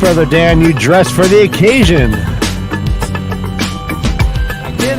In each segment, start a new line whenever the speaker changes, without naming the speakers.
Brother Dan, you dressed for the occasion.
I did.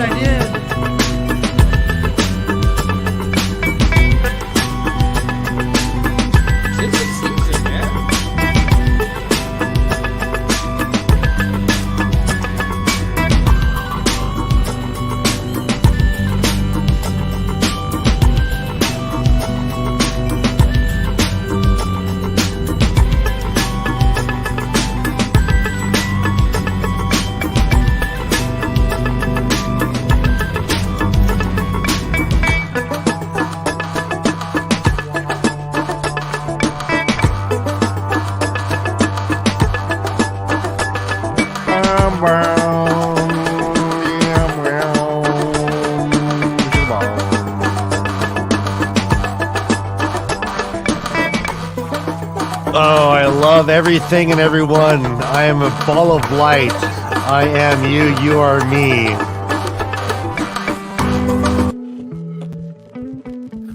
Oh, I love everything and everyone. I am a ball of light. I am you, you are me.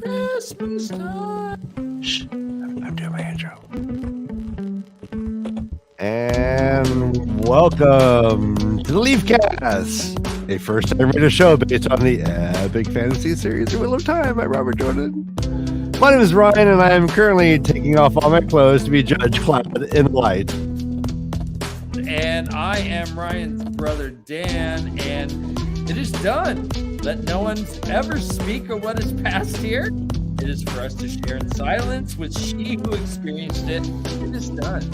Christmas time.
Shh, I'm doing my intro. And welcome to the LeafCast, a first-time reader show based on the epic fantasy series The Wheel of Time by Robert Jordan. My name is Ryan, and I am currently taking off all my clothes to be judged clad in the light.
And I am Ryan's brother Dan, and it is done. Let no one ever speak of what is past here. It is for us to share in silence with she who experienced it. It is done.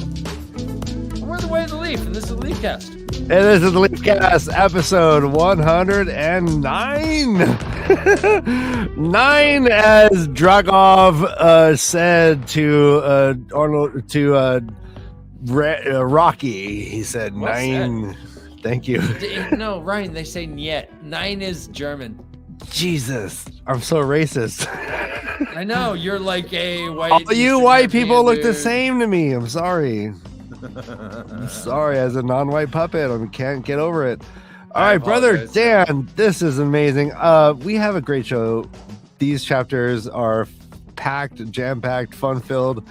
And we're the way of the leaf, and this is the LeafCast.
And this is the LeafCast, episode 109. 9, as Dragov said to Arnold, to Rocky. He said
What's
9.
that?
Thank you.
No, Ryan, they say niet. 9 is German.
Jesus, I'm so racist.
I know, you're like a white...
All you white people look the
dude.
same to me. I'm sorry. I'm sorry, as a non-white puppet, I can't get over it. All right, brother Dan, this is amazing. We have a great show. These chapters are packed, jam-packed, fun-filled.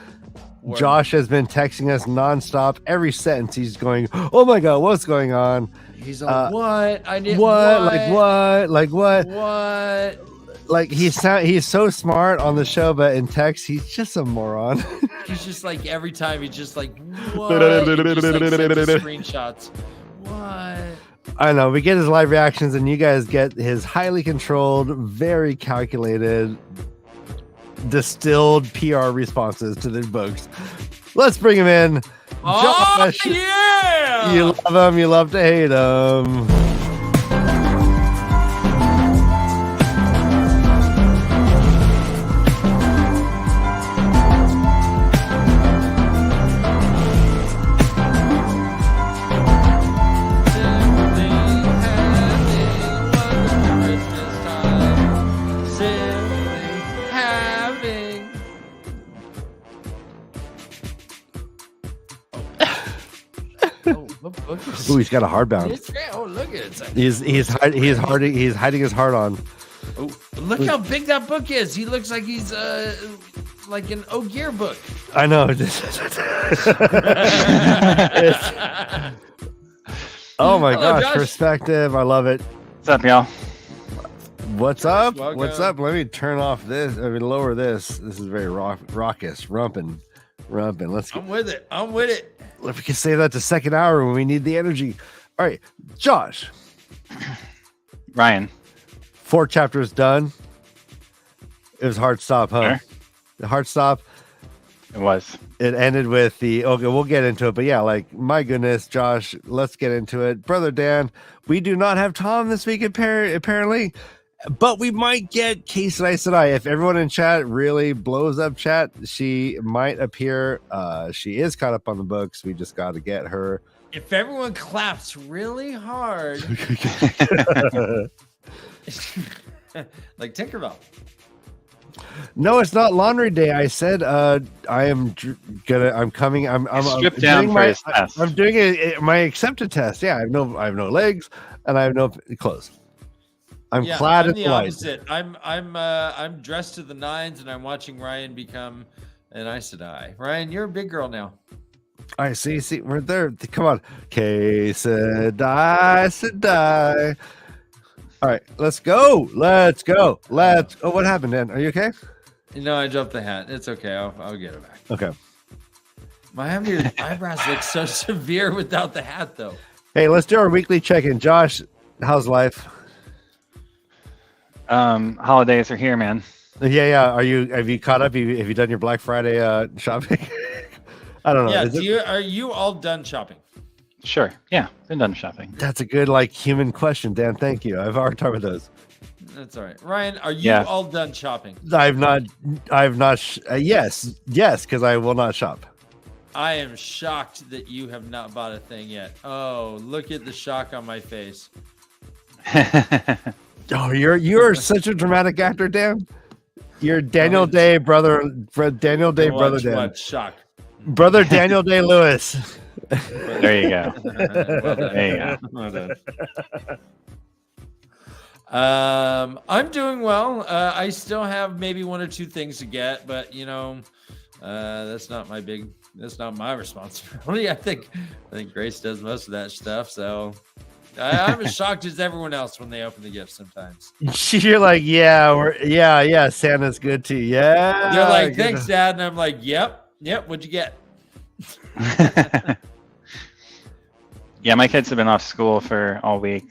Word.
Josh has been texting us nonstop. Every sentence he's going, "Oh my god, what's going on?"
He's like, what? I didn't.
What? Like what? Like what?
What?
Like he's so smart on the show, but in text he's just a moron.
He's just like every time he's just like, what? He just, like, sends us screenshots. What?
I know, we get his live reactions, and you guys get his highly controlled, very calculated, distilled PR responses to the books. Let's bring him in.
Oh,
Josh.
yeah!
You love him, you love to hate him. Ooh, he's got a hardbound.
Oh, look at it.
He's hiding his heart on.
Oh, look how big that book is. He looks like he's like an Ogier book.
I know. Oh my gosh,
Josh.
Perspective. I love it.
What's up, y'all?
What's up?
Welcome.
What's up? Let me turn off this. I mean, lower this. This is very raucous. Rumpin'. Let's get.
I'm with it.
If we can save that to second hour when we need the energy. All right, Josh.
Ryan.
4 chapters done. It was hard stop, huh?
Sure.
The hard stop.
It was.
It ended with the okay. We'll get into it, but yeah, like my goodness, Josh. Let's get into it, brother Dan. We do not have Tom this week, apparently, but we might get Case and I. If everyone in chat really blows up chat, she might appear. She is caught up on the books. We just got to get her.
If everyone claps really hard, like Tinkerbell.
No, it's not laundry day. I said I'm coming. I'm
stripped down
doing
for his test.
I'm doing my accepted test. Yeah, I have no legs and I have no clothes. I'm clad in
the
light.
opposite. I'm dressed to the nines, and I'm watching Ryan become an Aes Sedai. Ryan, you're a big girl now.
All right, see, we're there. Come on. Sedai. All right, let's go. Oh, what happened, Dan? Are you okay?
No, I dropped the hat. It's okay. I'll get it back.
Okay.
My eyebrows look so severe without the hat, though.
Hey, let's do our weekly check-in. Josh, how's life?
Holidays are here, man.
Yeah. Have you caught up? Have you done your Black Friday shopping? I don't know.
Yeah. Are you all done shopping?
Sure. Yeah, been done shopping.
That's a good human question, Dan. Thank you. I've already talked with those.
That's all right. Ryan, are you all done shopping?
I've not. Yes, because I will not shop.
I am shocked that you have not bought a thing yet. Oh, look at the shock on my face.
Oh, you're such a dramatic actor, Dan. You're Daniel Day, brother. Daniel Day, brother Dan.
What shock?
Brother Daniel Day Lewis.
There you go. There you go.
Well done. I'm doing well. I still have maybe one or two things to get, but that's not my responsibility. I think Grace does most of that stuff. So I'm as shocked as everyone else when they open the gifts sometimes.
You're like, yeah, Santa's good too. Yeah.
They're like, thanks, Dad. And I'm like, yep. What'd you get?
Yeah, my kids have been off school for all week.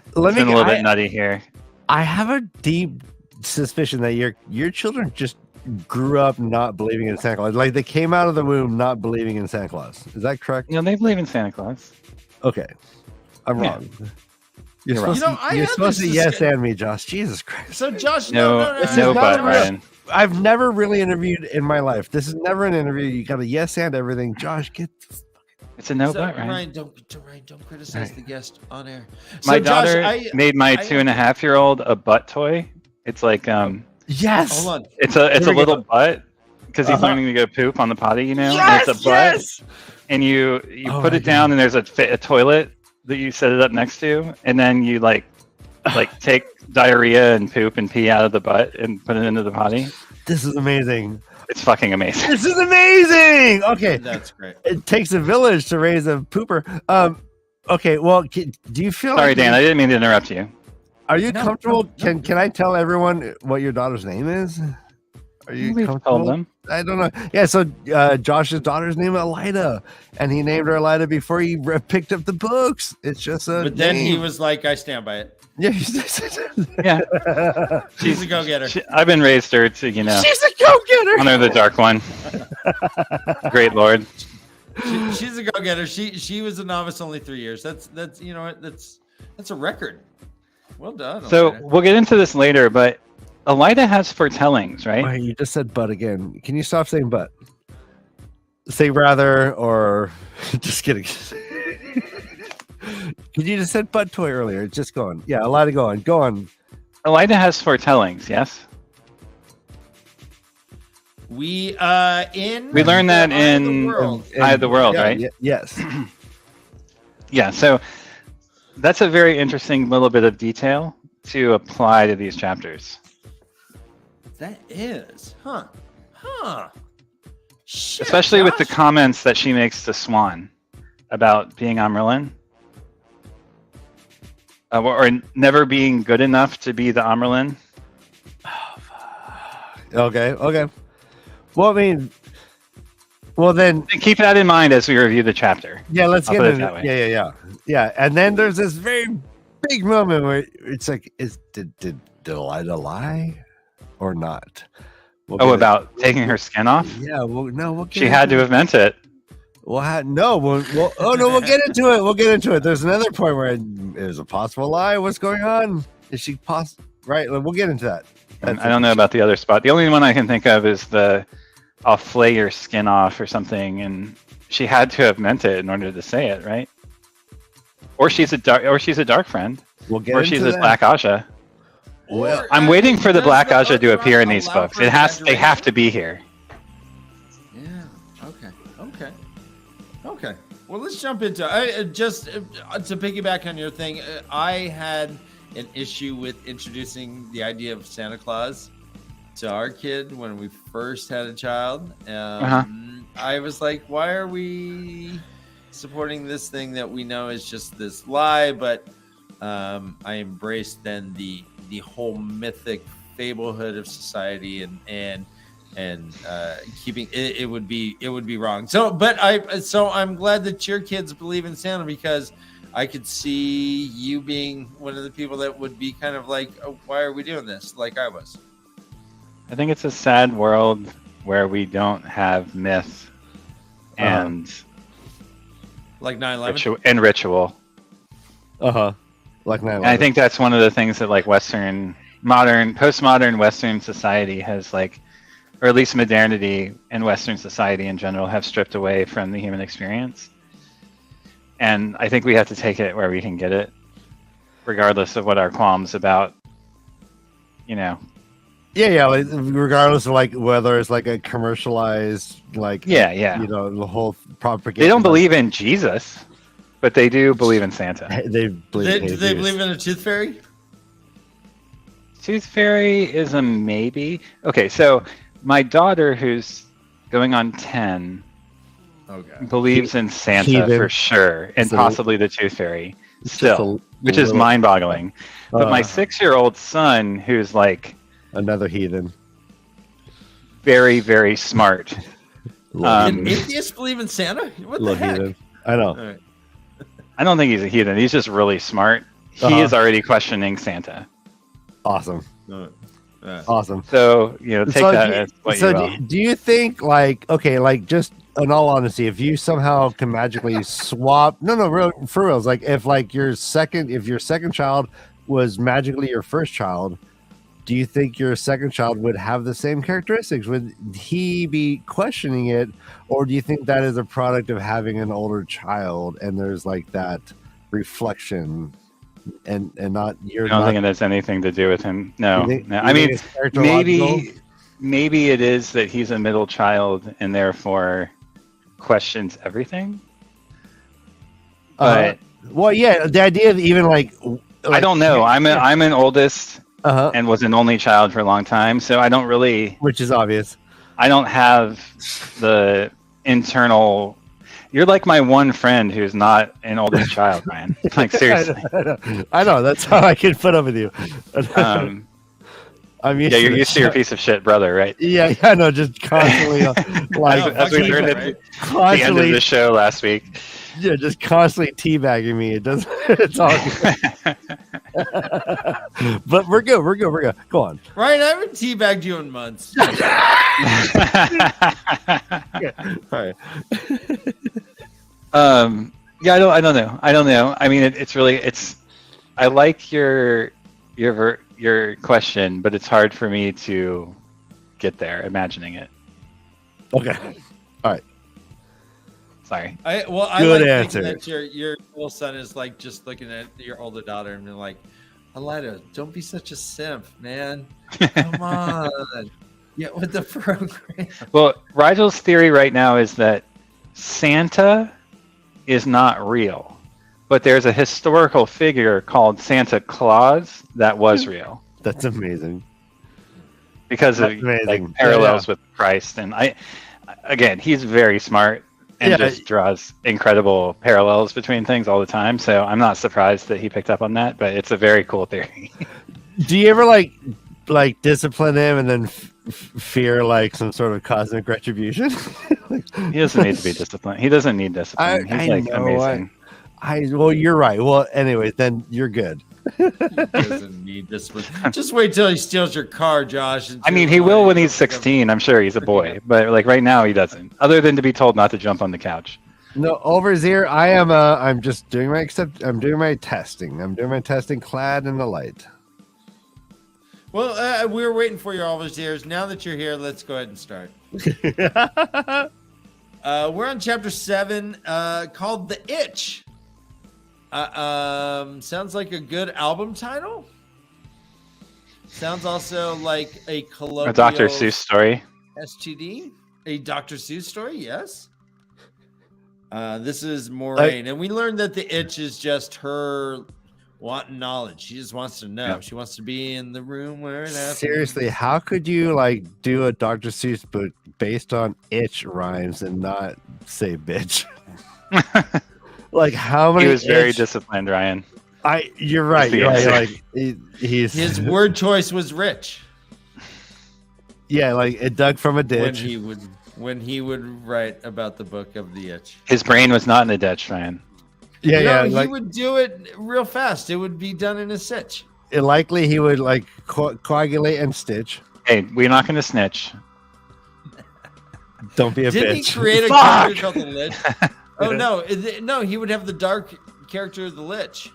It's been a little bit nutty here.
I have a deep suspicion that your children just grew up not believing in Santa Claus. Like they came out of the womb not believing in Santa Claus. Is that correct?
No, they believe in Santa Claus.
Okay. I'm wrong. You're
wrong.
supposed to yes and me, Josh. Jesus Christ.
So Josh,
no,
but
Ryan.
I've never really interviewed in my life. This is never an interview. You got to yes and everything. Josh, get
it's a no but, Ryan.
Ryan, don't criticize the guest on air.
My daughter made my 2.5-year-old a butt toy. It's like
yes.
Hold on.
It's a little butt because he's learning to go poop on the potty,
Yes,
and it's a butt.
Yes.
And you put it down, and there's a toilet that you set it up next to, and then you like take diarrhea and poop and pee out of the butt and put it into the potty.
This is amazing.
It's fucking amazing.
This is amazing. Okay,
that's great.
It takes a village to raise a pooper. Okay, well, do you feel?
Sorry, Dan, I didn't mean to interrupt you.
Are you comfortable? Can I tell everyone what your daughter's name is? Are you comfortable?
Told them.
I don't know. Yeah, so Josh's daughter's name is Elida, and he named her Elida before he picked up the books. It's just a.
But then he was like, "I stand by it."
Yeah,
yeah.
She's a go-getter.
I've been raised her to,
She's a go-getter.
Honor the Dark One. Great Lord.
She's a go-getter. She was a novice only 3 years. That's that's a record. Well done.
So
Elida.
we'll get into this later, but Elida has foretellings, right?
Wait, you just said "but" again. Can you stop saying "but"? Say "rather" or just kidding. Could you just said "butt toy" earlier? Just go on. Yeah, Elida, go on. Go on.
Elida has foretellings, yes.
We
learned that in Eye of the World, right?
Yes.
Yeah. So that's a very interesting little bit of detail to apply to these chapters.
That is, huh? Shit,
especially with the
Josh.
comments that she makes to Swan about being Amyrlin. Or never being good enough to be the Amyrlin.
Okay. Well, I mean, then
keep that in mind as we review the chapter.
Yeah, let's get into
it.
Yeah. And then there's this very big moment where it's like, did Elida lie or not?
About taking her skin off?
Yeah. Well, no,
she had to have meant it.
We'll get into it. We'll get into it. There's another point where it is a possible lie. What's going on? Is she right? We'll get into that.
I don't know about the other spot. The only one I can think of is I'll flay your skin off or something, and she had to have meant it in order to say it, right? Or she's a dark friend.
Or
she's a Black Aja.
Well,
I'm waiting for the Black Aja to appear in these books. They have to be here.
Yeah. Okay. Well, let's jump into just to piggyback on your thing. I had an issue with introducing the idea of Santa Claus to our kid when we first had a child.
Uh-huh.
I was like, why are we supporting this thing that we know is just this lie? But I embraced then the whole mythic fablehood of society and keeping it would be wrong. So I'm glad that your kids believe in Santa, because I could see you being one of the people that would be kind of like, oh, why are we doing this? Like I was.
I think it's a sad world where we don't have myth and
like 9/11
and ritual.
Like 9/11.
And I think that's one of the things that like postmodern Western society has like, or at least modernity and Western society in general have stripped away from the human experience. And I think we have to take it where we can get it, regardless of what our qualms about,
Yeah, like, regardless of like whether it's like a commercialized, like the whole propaganda.
They don't believe in Jesus, but they do believe in Santa.
They
Do they believe in a tooth fairy?
Tooth fairy is a maybe. Okay, so my daughter, who's going on 10, believes in Santa for sure, and possibly the tooth fairy still, which is mind-boggling. But my 6-year-old son, who's like
another heathen,
very, very smart.
Can atheists believe in Santa? What the heck?
Heathen. I know.
Right.
I don't think he's a heathen. He's just really smart. He is already questioning Santa.
Awesome. Awesome.
So, take that as what you will.
Do you think, like, okay, like, just in all honesty, if you somehow can magically swap, for real, like, if like your second child was magically your first child, do you think your second child would have the same characteristics? Would he be questioning it, or do you think that is a product of having an older child and there's like that reflection? And not you're.
I don't think it has anything to do with him. No. I mean, maybe it is that he's a middle child and therefore questions everything. But
well, yeah, the idea of even like
I don't know. I'm an oldest and was an only child for a long time, so I don't really.
Which is obvious.
I don't have the internal. You're like my one friend who's not an oldest child, Ryan. Like seriously.
I know. That's how I can put up with you. I'm used
you're used to your piece of shit brother, right?
Yeah, I know. Just constantly, like
as we learned at the end of the show last week.
Yeah, just constantly teabagging me. It doesn't. It's all good. But we're good. We're good. Go on,
Ryan. I haven't teabagged you in months.
All right.
I don't know. I mean, it's really. I like your question, but it's hard for me to get there imagining it.
Okay. All right.
Sorry.
I
good
like
answer.
That your little son is like just looking at your older daughter and being like, Alida, don't be such a simp, man. Come on. Get with the program.
Well, Rigel's theory right now is that Santa is not real, but there's a historical figure called Santa Claus that was real.
That's amazing.
Because of like, parallels with Christ. And again, he's very smart and just draws incredible parallels between things all the time. So I'm not surprised that he picked up on that, but it's a very cool theory.
Do you ever like discipline him and then fear like some sort of cosmic retribution?
He doesn't need to be disciplined. He doesn't need discipline. He's like amazing.
Well, you're right. Well, anyway, then you're good.
He doesn't need discipline. Just wait till he steals your car, Josh.
I mean, he will when he's 16. I'm sure he's a boy, but like right now he doesn't. Other than to be told not to jump on the couch.
No, over here I am. I'm just doing my I'm doing my testing. I'm doing my testing, clad in the light.
Well, we were waiting for you all those years. Now that you're here, let's go ahead and start. We're on chapter 7, called "The Itch." Sounds like a good album title. Sounds also like a colloquial
Dr. Seuss story.
STD, a Dr. Seuss story. Yes. This is Moraine, and we learned that the itch is just her wanting knowledge. She just wants to know.
Yeah.
She wants to be in the room where it happens.
Seriously, how could you like do a Dr. Seuss book based on itch rhymes and not say bitch? Like how many?
He was very
itch-
disciplined, Ryan.
You're right.
the
You're right.
answer.
Like he's
His word choice was rich
yeah, like it dug from a ditch.
when he would write about the book of the itch.
His brain was not in the ditch, Ryan.
Yeah,
No,
yeah.
he
Like
would do it real fast. It would be done in a sitch.
likely he would like coagulate and stitch.
Hey, we're not going to snitch.
Don't be a
Didn't
bitch.
he create a
Fuck!
character called the Lich? Oh no, no, he would have the dark character of the Lich.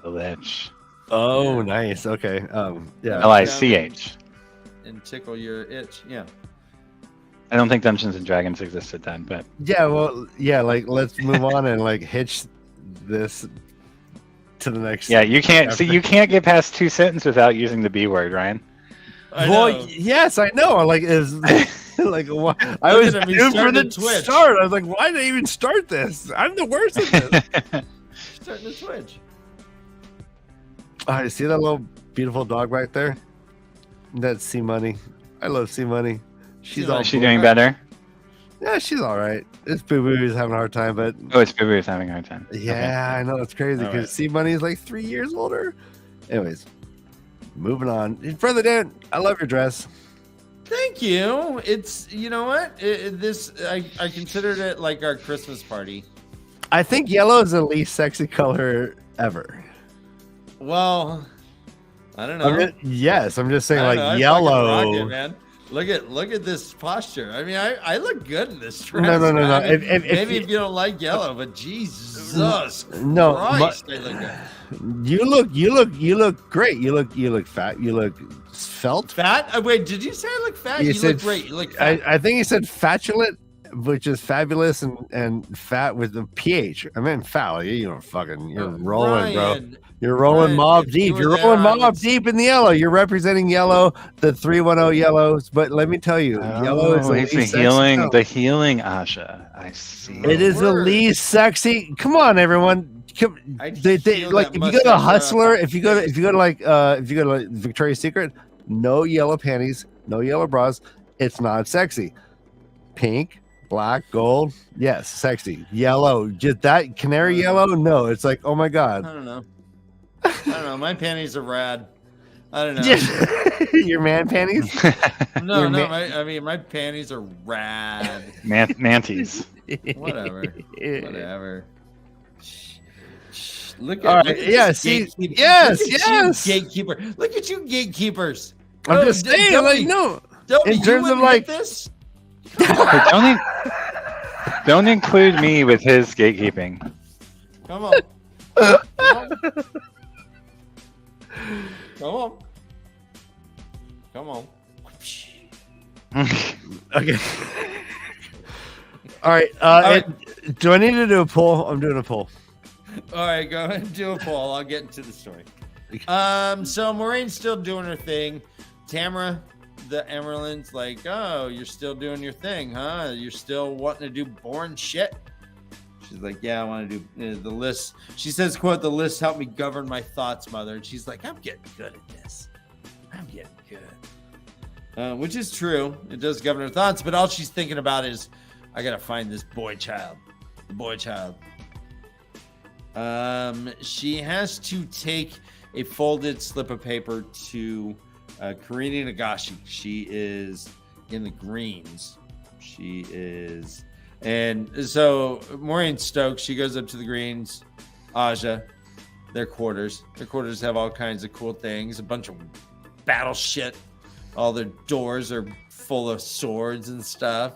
The Lich.
Oh, nice. Okay. Yeah.
LICH.
And tickle your itch. Yeah.
I don't think Dungeons and Dragons existed then, but
Yeah. Well, yeah. Like, let's move on and like hitch this to the next.
yeah, you can't see. You can't get past 2 sentences without using the B word, Ryan.
I
Well,
know.
yes, I know. Like, is like what? I
Look
was
at him, he's
doomed for
starting
the
to twitch.
start. I was like, why did I even start this? I'm the worst at this.
Starting to twitch.
Oh, you see that little beautiful dog right there? That's C Money. I love C Money. She's
C-Money.
all
Is she doing better?
Yeah, she's all right. This Boo Boo is having a hard time, but
Oh, it's Boo is having a hard time.
yeah, I know it's crazy
All
because
right.
C Money is like 3 years older. Anyways, moving on. Brother Dan, I love your dress.
Thank you. It's, you know what? I considered it like our Christmas party.
I think yellow is the least sexy color ever.
Well, I don't know.
Yes, I'm just saying
I
like
don't know, I fucking
yellow.
rock it, man. Look at this posture. I mean, I look good in this dress.
No.
man. I mean,
If
maybe if you don't like yellow, but Jesus
No,
Christ, I look good.
you look great. You look fat. You look svelte.
Fat? Wait, did you say I look fat?
You
You
said
look great. You look fat.
I think he said fatulent, which is fabulous and fat with the pH. I meant foul. You're rolling, bro.
Ryan,
You're rolling
Ryan,
mob
if
deep.
you were
You're
there,
rolling
I
mob
would-
deep in the yellow. You're representing yellow, the 310 yellows. But let me tell you, yellow is the
it's
least
the
sexy
healing,
color.
the healing Asha. I see.
It is the
Word.
least sexy. Come on, everyone.
I
They,
feel
like
that
if you go to
mustache
Hustler,
right
if you go to like Victoria's Secret, no yellow panties, no yellow bras. It's not sexy. Pink, black, gold, yes, sexy. Yellow, just that canary yellow. No, it's like, oh my
I
god.
don't know. I don't know. My panties are rad. I don't know.
Your man panties.
No,
Your
no.
man-
My panties are rad.
Manties.
Whatever. Whatever. Look
All
at,
right,
look at
yeah,
this
see,
gatekeeper.
yes,
Look at
yes.
you, gatekeeper. Look at you, gatekeepers.
I'm
Oh,
just saying,
Dovie,
like, no.
Dovie,
in terms
you
of,
wouldn't
like-
hit this.
But don't include me with his gatekeeping.
Come on. Come on. Come on.
Okay. All right.
right.
Do I need to do a poll? I'm doing a poll.
All right, go ahead and do a poll. I'll get into the story. So Maureen's still doing her thing. Tamara, the Emerald's like, oh, you're still doing your thing, huh? You're still wanting to do boring shit. She's like, yeah, I want to do the list. She says, quote, the list helped me govern my thoughts, mother. And she's like, I'm getting good at this. I'm getting good. Which is true. It does govern her thoughts, but all she's thinking about is, I got to find this boy child. The boy child. She has to take a folded slip of paper to Karina Nagashi. She is in the greens. She is, and so Maureen Stokes, she goes up to the greens. Aja, their quarters. Their quarters have all kinds of cool things. A bunch of battle shit. All their doors are full of swords and stuff.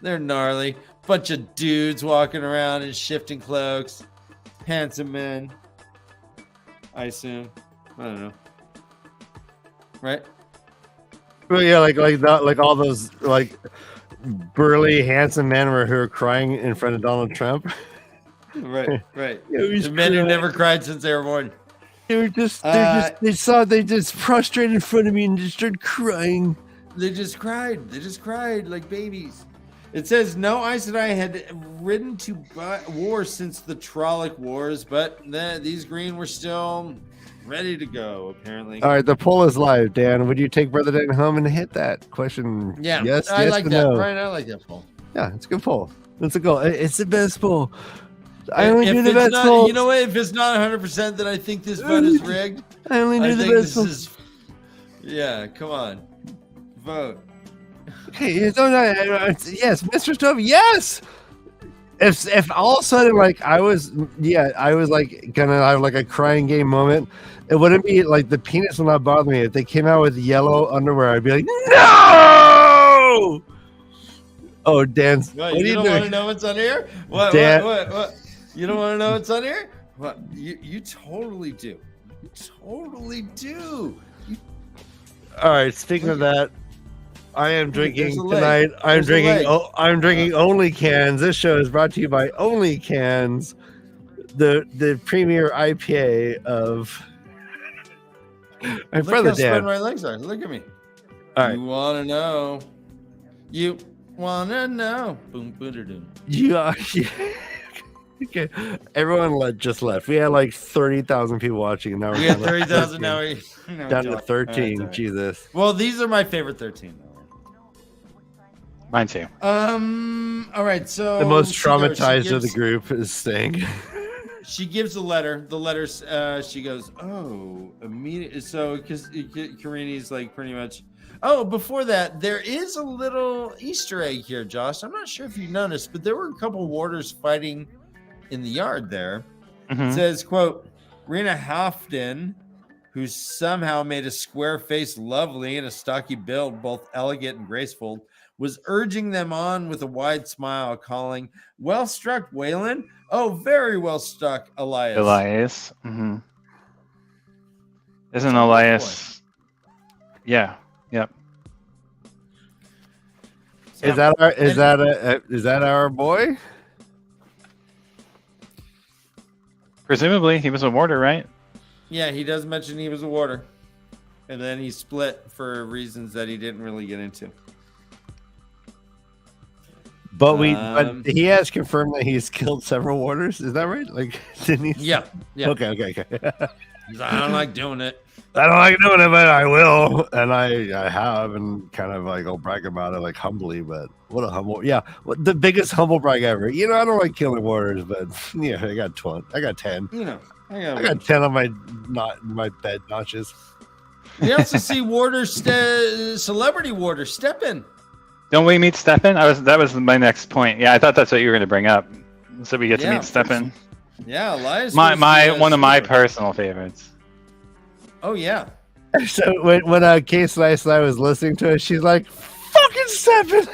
They're gnarly. Bunch of dudes walking around in shifting cloaks. Handsome men, I assume. I don't know. Right?
Well, yeah, like all those like burly, handsome men who are crying in front of Donald Trump.
Right.
Yeah, he's
The men who
crying.
never cried since they were born.
They just prostrated in front of me and just started crying.
They just cried. They just cried like babies. It says no Aes Sedai had ridden to war since the Trolloc Wars, but these green were still ready to go, apparently.
All right, the poll is live. Dan, would you take Brother Dan home and hit that question?
Yeah,
Yes,
I
yes,
like
or
that.
no?
Right, I like that poll.
Yeah, it's a good poll. It's a goal. It's the best poll. I only do the
If
best
it's not,
polls.
you know what? If it's not 100%, then I think this vote is rigged.
I only do
I
the
think
best
this
polls.
is. Yeah, come on, vote.
Okay, yes, Mr. Dovie, yes. If all of a sudden like I was like gonna have like a crying game moment, it wouldn't be like the penis will not bother me. If they came out with yellow underwear, I'd be like, no. Oh, Dan's.
What,
What are
you
you
don't
doing?
want to know what's on here? What?
Dan-
What? You don't want to know what's on here? What? You totally do. You totally do.
All right. Speaking of that, I am drinking
There's a leg.
tonight. I'm
There's a leg.
drinking. I'm drinking Only Cans. This show is brought to you by Only Cans, the premier IPA of my
Look
brother
how spread
Dan.
my legs are. Look at me.
All right.
You want to know? You want to know? Boom, boom, boom.
Yeah. Okay. Everyone just left. We had like 30,000 people watching, and now
We
we're
got
down to
30,000
13.
now.
Down to 13.
All right.
Jesus.
Well, these are my favorite 13.
Mine too.
All right. So
The most
she goes-
traumatized of the group is staying.
She gives a letter. The letters. She goes, "Oh, immediate." So because Karini's like pretty much. Oh, before that, there is a little Easter egg here, Josh. I'm not sure if you noticed, but there were a couple warders fighting in the yard there.
Mhm.
It says, quote, Rena Halfden, who somehow made a square face lovely and a stocky build, both elegant and graceful, was urging them on with a wide smile, calling, "Well struck, Waylon. Oh, very well struck, Elias."
Elias. Mm-hmm. Isn't
That's a good
Elias? Yeah. Yep.
So-
Is that our boy?
Presumably, he was a warder, right?
Yeah, he does mention he was a warder. And then he split for reasons that he didn't really get into.
But
Um,
but he has confirmed that he's killed several warders. Is that right? Like, didn't he?
Yeah. Yeah.
Okay.
He's like, I don't like doing it.
I don't like doing it, but I will, and I have, and kind of like I'll brag about it like humbly. But what a humble, the biggest humble brag ever. You know, I don't like killing warders, but yeah, I got 10. I got 10.
You know,
I got 10 on my bed notches.
We also see warder, celebrity warder, step in.
Don't we meet Stefan? That was my next point. Yeah, I thought that's what you were going to bring up. So we get to
Yeah,
meet Stefan.
Yeah, Elias.
My
was,
one of my
super.
personal favorites.
Oh yeah.
So when Kay Slice and I was listening to it, she's like, "Fucking Stefan."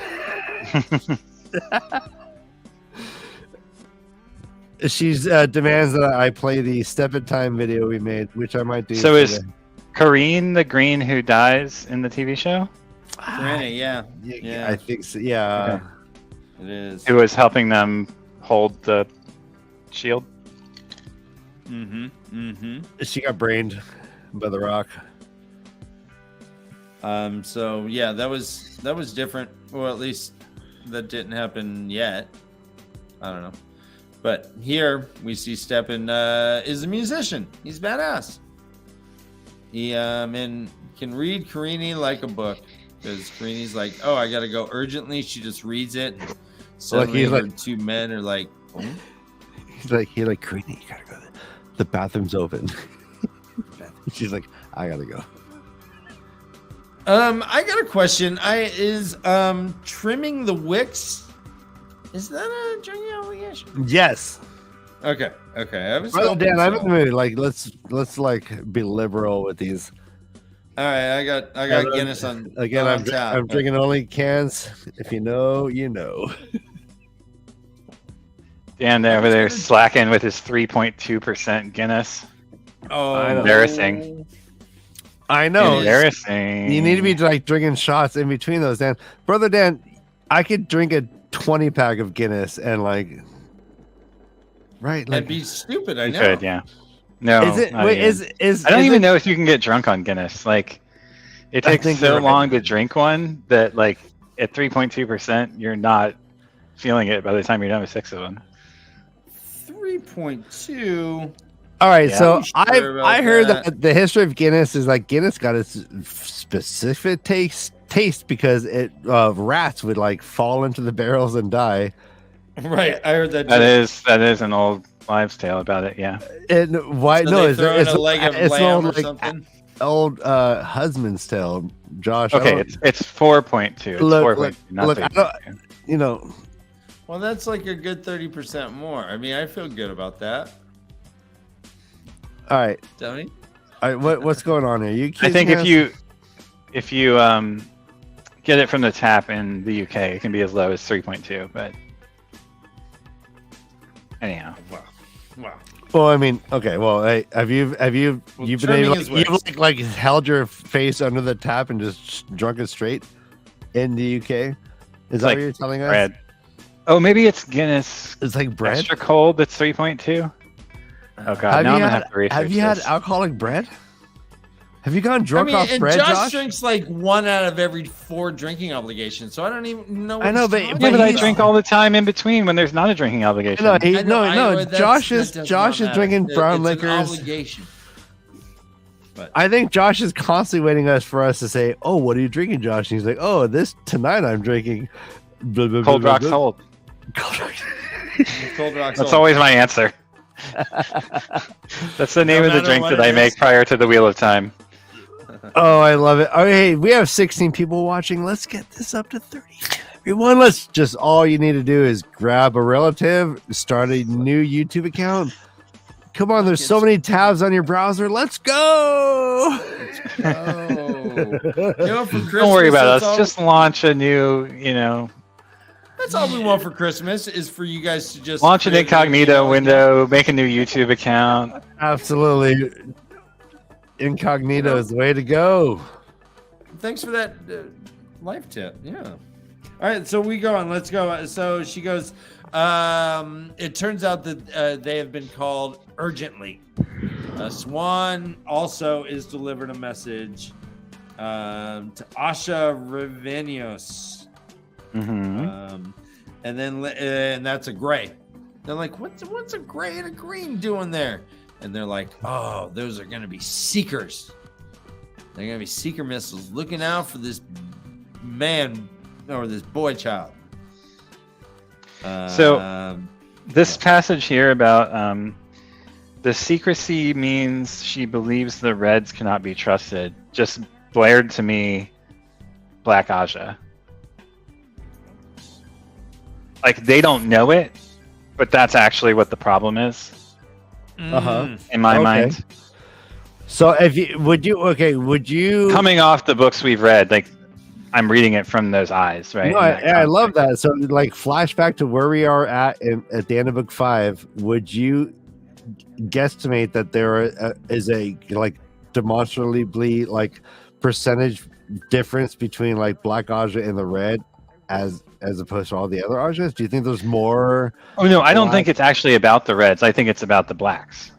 She's demands that I play the Step in Time video we made, which I might do.
So is
today.
Karine the green who dies in the TV show?
Karina, yeah.
Yeah, I think so. Yeah.
Okay.
It is.
Who was helping them hold the shield?
She got brained by the rock.
So yeah, that was different. Well, at least that didn't happen yet. I don't know. But here we see Stepin is a musician. He's badass. He can read Karini like a book. Because Karini's like, "Oh, I gotta go urgently." She just reads it. Suddenly, her two men are like, "Oh."
He's like, Karini, you gotta go. The bathroom's open. She's like, "I gotta go."
I got a question. Is trimming the wicks, is that a drinking obligation?
Yes.
Okay. I was
Brother
hoping
Dan, I'm
so.
in the mood. Like, let's like be liberal with these.
All right, I got Guinness on
Again,
on tap.
I'm drinking Only Cans. If you know, you know.
Dan over there slacking with his 3.2% Guinness.
Oh,
Embarrassing.
I know.
Embarrassing.
You need to be like drinking shots in between those, Dan. Brother Dan, I could drink a 20-pack of Guinness and like, right? Like,
That'd be stupid. I
You
know.
could, yeah. No.
is it?
not
Wait,
even.
is
I don't
is
even
it-
know if you can get drunk on Guinness. Like, it
I
takes
think
so
you're right.
long to drink one that, like, at 3.2%, you're not feeling it by the time you're done with 6 of them.
3.2.
All right,
Yeah.
so
Sure about
I heard
that.
that the history of Guinness is like Guinness got its specific taste because rats would like fall into the barrels and die.
Right, I heard that.
That is an old wives' tale about it. Yeah.
And why?
So
no,
they
it's
throw in a leg of
it's
lamb
an
or
old, like,
something.
old husband's tale, Josh.
Okay, it's 4.2. It's
Look,
4.2, not
look, I
3.2.
you know.
Well, that's like a good 30% more. I mean, I feel good about
All right,
Dovie?
all right. What's going on here?
I think if you get it from the tap in the UK, it can be as low as 3.2. But anyhow,
Wow.
Well, I mean, okay. Well, hey, have you you've been
trimming
able
his
you've
waist.
like held your face under the tap and just drunk it straight in the UK? Is that
like
what you're telling us?
bread. Oh, maybe it's Guinness
It's like bread.
extra cold. That's 3.2. Oh god, now I'm gonna have to research
have you had
this.
alcoholic bread? Have you gone
I
drunk
mean,
off
and
bread,
Josh,
Josh?
drinks like 1 out of every 4 drinking obligations, so I don't even know. What
I know,
he's
but-
talking
Yeah, but I
about.
drink all the time in between when there's not a drinking obligation.
No,
I know,
Josh
that
is
does
Josh
not
is
matter.
drinking brown
It's an
liquors.
obligation.
I think Josh is constantly waiting for us to say, "Oh, what are you drinking, Josh?" And he's like, "Oh, this tonight I'm drinking blah, blah,
Cold
blah,
rock
blah,
cold.
Cold Rock."
Cold Rock's
That's
old.
always my answer. That's the name of the
matter
drink
what
that
it
I
is.
make prior to the Wheel of Time.
Oh, I love it. Oh, hey, we have 16 people watching. Let's get this up to 30. Everyone, let's just all you need to do is grab a relative, start a new YouTube account. Come on, there's so many tabs on your browser. Let's go.
Oh. You know, for Christmas,
Don't worry about
that's
us.
all-
Just launch a new,
That's all we want for Christmas is for you guys to just
launch an
create a new
incognito
email
window, make a new YouTube account.
Absolutely. Incognito is the way to go.
Thanks for that life tip. Yeah. All right, so we go on. Let's go. So she goes. It turns out that they have been called urgently. Swan also is delivered a message to Asha Revenios.
Mm-hmm.
And that's a gray. They're like, what's a gray and a green doing there? And they're like, oh, those are going to be seekers. They're going to be seeker missiles looking out for this man or this boy child.
This passage here about the secrecy means she believes the Reds cannot be trusted just blared to me Black Aja. Like, they don't know it, but that's actually what the problem is.
Uh-huh.
In my
Okay.
mind.
So if you would you
Coming off the books we've read, like, I'm reading it from those eyes, right?
No,
In that
I love
context.
that. So, like, flashback to where we are at the end of book 5. Would you guesstimate that there is a like demonstrably like percentage difference between like Black Aja and the Red, as opposed to all the other Ajas? Do you think there's more?
Oh no, I don't
Black-
think it's actually about the Reds. I think it's about the Blacks.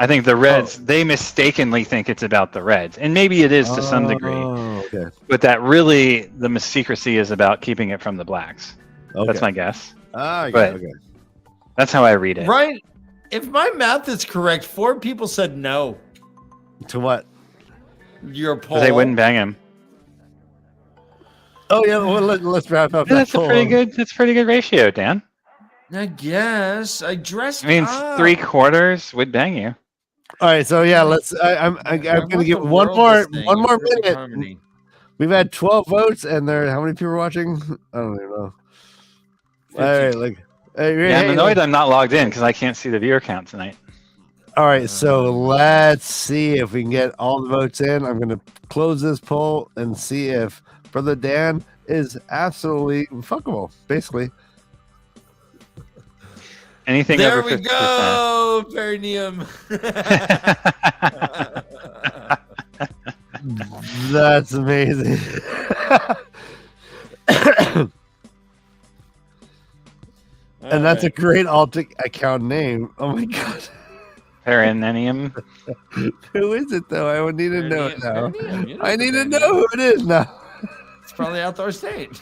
I think the Reds, they mistakenly think it's about the Reds, and maybe it is to some degree.
Oh, okay.
But that really, the secrecy is about keeping it from the Blacks.
Okay.
That's my guess.
Ah,
But-
okay.
That's how I read it.
Right. If my math is correct, 4 people said no.
To what?
Your poll.
Because they wouldn't bang him.
Oh yeah. Well, let's wrap up.
Yeah, that's a
poll.
pretty good. That's a pretty good ratio, Dan.
I guess I dressed.
I mean,
up.
3/4 would bang you.
All right. So yeah, let's. I'm gonna
want
give
the
one
world
more
this thing in perfect
minute.
harmony.
We've had 12 votes, and there. How many people are watching? I don't even know. All right, like.
Yeah, I'm annoyed I'm not logged in because I can't see the viewer count tonight.
All right, so let's see if we can get all the votes in. I'm going to close this poll and see if Brother Dan is absolutely fuckable, basically.
Anything
There
over
we
50%.
go, perineum.
That's amazing. And that's a great alt account name. Oh my god.
Perineum.
Who is it though? I would need to know it now.
Perineum, you know
I need to
perineum.
know who it is now.
It's probably outdoor state.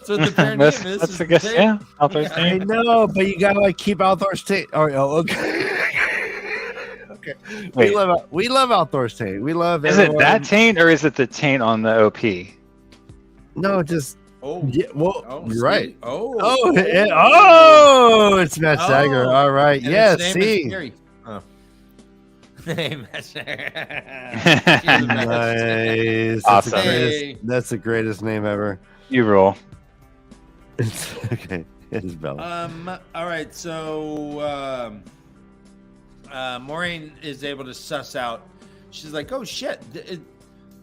So the perineum is.
That's a guess. Yeah, outdoor
I
state.
know, but you gotta like keep outdoor state. Oh, okay. Okay.
Wait.
We love outdoor taint. We love.
Is it that taint or is it the taint on the OP?
No, just.
Oh,
Yeah, well, you're right.
Oh,
It's MaTsDaGger.
Oh.
All right.
And
Yes.
its name is
See.
Karri. Oh. Hey, MaTsDaGger.
Nice.
Awesome.
That's the greatest name ever.
You rule.
It's okay. It's Bella.
All right. So, Maureen is able to suss out. She's like, "Oh shit!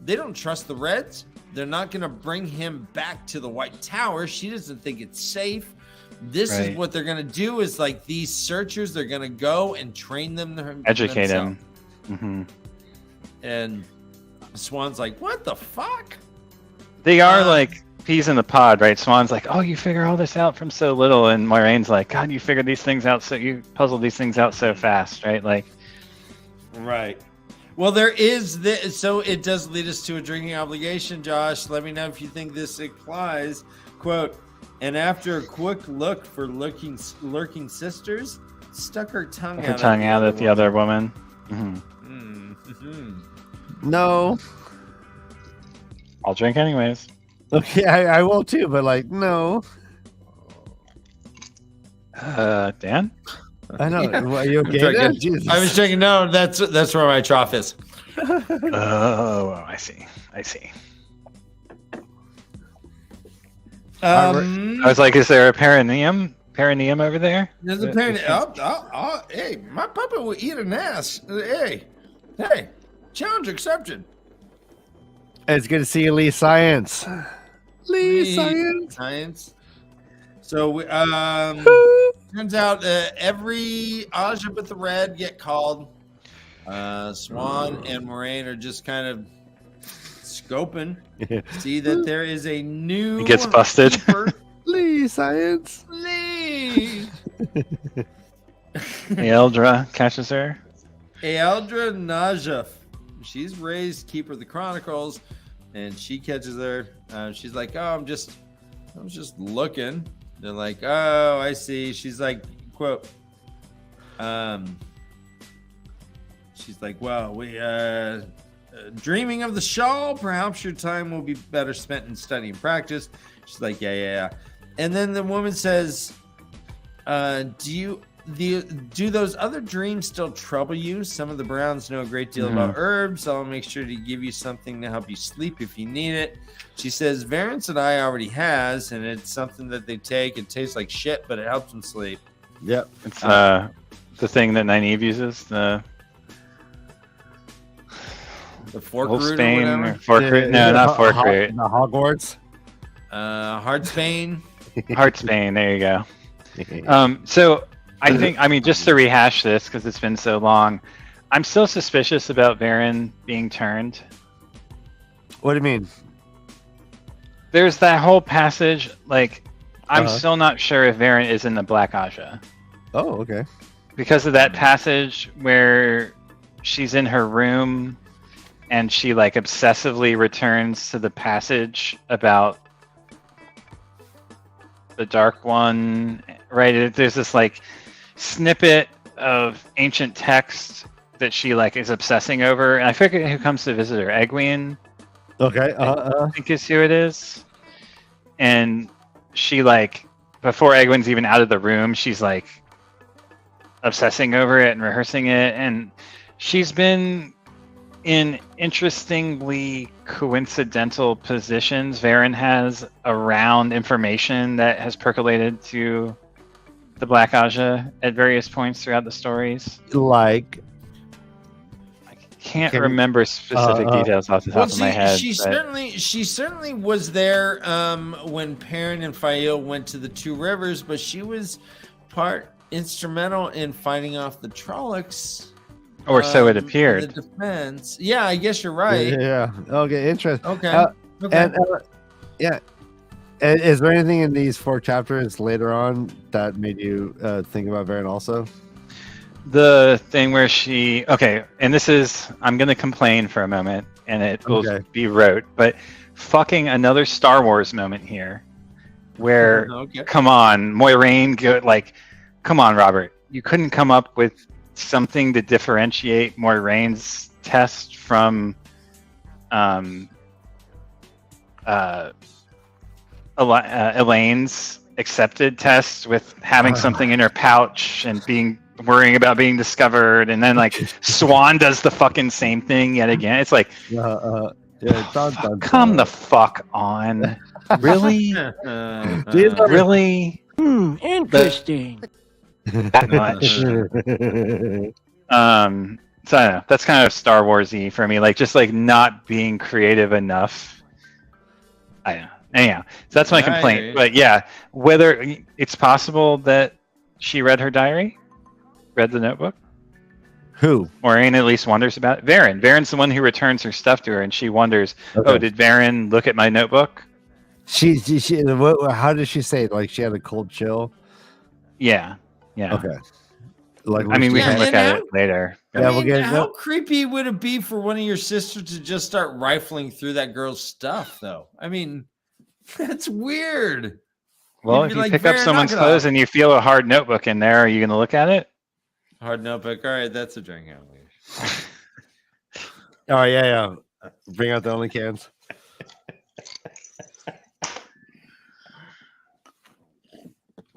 They don't trust the Reds. They're not going to bring him back to the White Tower. She doesn't think it's safe. This is what they're going to do. Is like these searchers. They're going to go and train them,
Educate him."
And Swan's like, "What the fuck?"
They are like peas in the pod, right? Swan's like, "Oh, you figure all this out from so little," and Moiraine's like, "God, you figured these things out you puzzled these things out so fast, right?" Like,
right. Well, there is this, so it does lead us to a drinking obligation, Josh. Let me know if you think this applies. Quote, and after a quick look for lurking sisters, stuck her tongue out
at the other woman.
No.
I'll drink anyways.
Okay, I will too, but like, no.
Dan?
I know.
Yeah.
Are you okay? There? Jesus.
I was checking. No, that's where my trough is.
Oh, I see. I was like, is there a perineum over there?
There's a perineum. Hey, my puppet will eat an ass. Hey, challenge accepted.
It's good to see you, Lee Science. Lee
Science. So, turns out every Aja but the Red get called. Swan and Moraine are just kind of scoping. See that there is a new.
He gets busted.
Lee Science.
Lee.
Eldra catches her.
Eldra Najaf. She's raised Keeper of the Chronicles, and she catches her. She's like, "Oh, I was just looking." They're like, "Oh, I see." She's like, quote, she's like, "Well, we dreaming of the shawl. Perhaps your time will be better spent in study and practice." She's like, yeah. And then the woman says, "Do those other dreams still trouble you? Some of the Browns know a great deal about herbs. I'll make sure to give you something to help you sleep if you need it." She says, "Varen said I already has, and it's something that they take. It tastes like shit, but it helps them sleep."
Yep.
It's the thing that Nynaeve uses, the
fork root or
Wolfsbane
whatever.
fork root. No, not fork root.
The Hogwarts.
Heartsbane.
Heartsbane. There you go. So I think, just to rehash this because it's been so long, I'm still suspicious about Varen being turned.
What do you mean?
There's that whole passage. Like, I'm still not sure if Varen is in the Black Aja.
Oh, okay.
Because of that passage where she's in her room and she like obsessively returns to the passage about the Dark One, right? There's this like snippet of ancient text that she like is obsessing over, and I forget who comes to visit her. Egwene.
Okay.
I think is who it is. And she like, before Egwene's even out of the room, she's like obsessing over it and rehearsing it. And she's been in interestingly coincidental positions Varen has around information that has percolated to the Black Aja at various points throughout the stories.
Like,
Can't remember specific details off the top of my head.
She certainly was there when Perrin and Fael went to the Two Rivers, but she was part instrumental in fighting off the Trollocs.
Or so it appeared.
The defense. Yeah, I guess you're right.
Yeah. Okay. Interesting.
Okay.
And yeah. And is there anything in these 4 chapters later on that made you think about Varen also?
The thing where and this is, I'm going to complain for a moment, and it will be rote, but fucking another Star Wars moment here, where
Okay.
come on, Moiraine, come on, Robert, you couldn't come up with something to differentiate Moiraine's test from Elaine's accepted test with having something in her pouch and worrying about being discovered, and then like Swan does the fucking same thing yet again. It's like, come the fuck on, really, really,
Interesting.
that much. So I don't know. That's kind of Star Wars-y for me. Like just like not being creative enough. I don't know. Anyhow, so that's my complaint. But yeah, whether it's possible that she read her diary, read the notebook.
Who?
Moiraine at least wonders about it. Varen. Varen's the one who returns her stuff to her, and she wonders,
Okay.
oh, did Varen look at my notebook?
She how did she say it? Like she had a cold chill?
Yeah.
Okay. Like
I mean, we
Yeah,
can look
and
at
now-
it later.
Yeah, we'll get
how creepy would it be for one of your sisters to just start rifling through that girl's stuff, though? I mean, that's weird.
Well,
You'd
if
be
you
like,
pick up
"Varen,
someone's
knock it
clothes
off."
and you feel a hard notebook in there, are you going to look at it?
Hard notebook. All right, that's a drink.
Oh yeah. Bring out the only cans.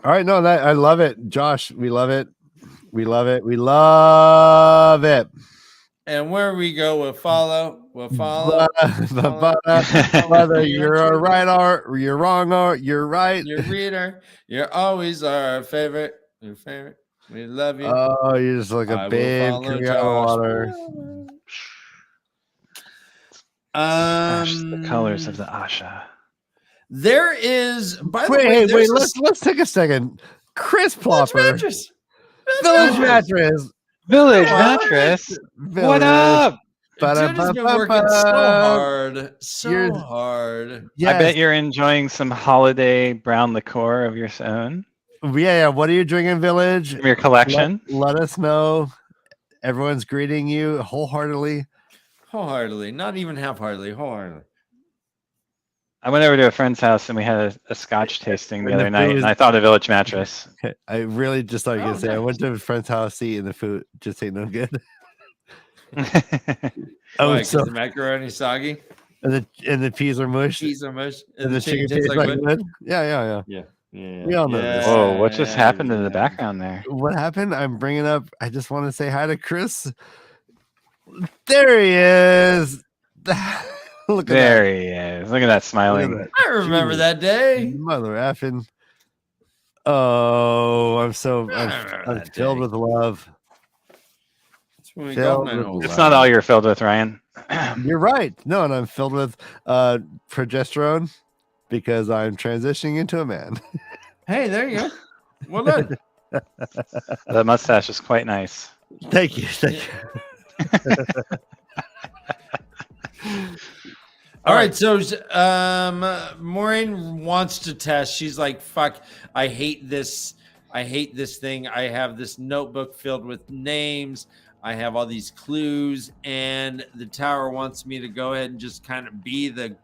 All right, no, that I love it, Josh. We love it. We love it. We love it.
And where we go, we'll follow. We'll follow.
Whether you're right or you're wrong or you're right.
Your reader, you're always our favorite. Your favorite. We love you.
Oh, you're just like
I
a
will
babe
follow
coming out of
Josh.
water.
The colors of the Asha.
There is. By the
Wait,
way,
hey,
there's a
let's take a second. Chris
Village
Plopper,
mattress.
Village Mattress,
Village
What?
Mattress.
Village.
What up?
Dude has been working so hard, so
You're-
hard.
Yes.
I bet you're enjoying some holiday brown liqueur of your own
Yeah. What are you drinking, Village?
from your collection.
Let us know. Everyone's greeting you wholeheartedly.
Wholeheartedly, not even half-heartedly, wholeheartedly.
I went over to a friend's house and we had a scotch tasting the
And the
other night,
food
and I thought of Village Mattress.
I really just thought you were gonna
Oh,
say I
nice.
went to a friend's house to eat and the food just ain't no good.
Why,
Oh,
'cause
so
the macaroni soggy,
and the peas are mush
cheese are mush,
and the chicken tastes like wood. Yeah.
Yeah.
We all know this.
Whoa, what just happened in the background there?
What happened? I'm bringing up. I just want to say hi to Chris. There he is. Look at
There he is. Look at that smiling.
that.
I remember that day.
Mother effing. Oh, I'm
remember
I'm
that
filled
day.
with love.
That's when we
Filled
got
with
my
It's not all you're filled with, Ryan.
You're right. No, and I'm filled with progesterone because I'm transitioning into a man.
Hey, there you go. Well done.
The mustache is quite nice.
Thank you. Thank you.
All right, so Maureen wants to test. She's like, "Fuck, I hate this. I hate this thing. I have this notebook filled with names. I have all these clues, and the tower wants me to go ahead and just kind of be the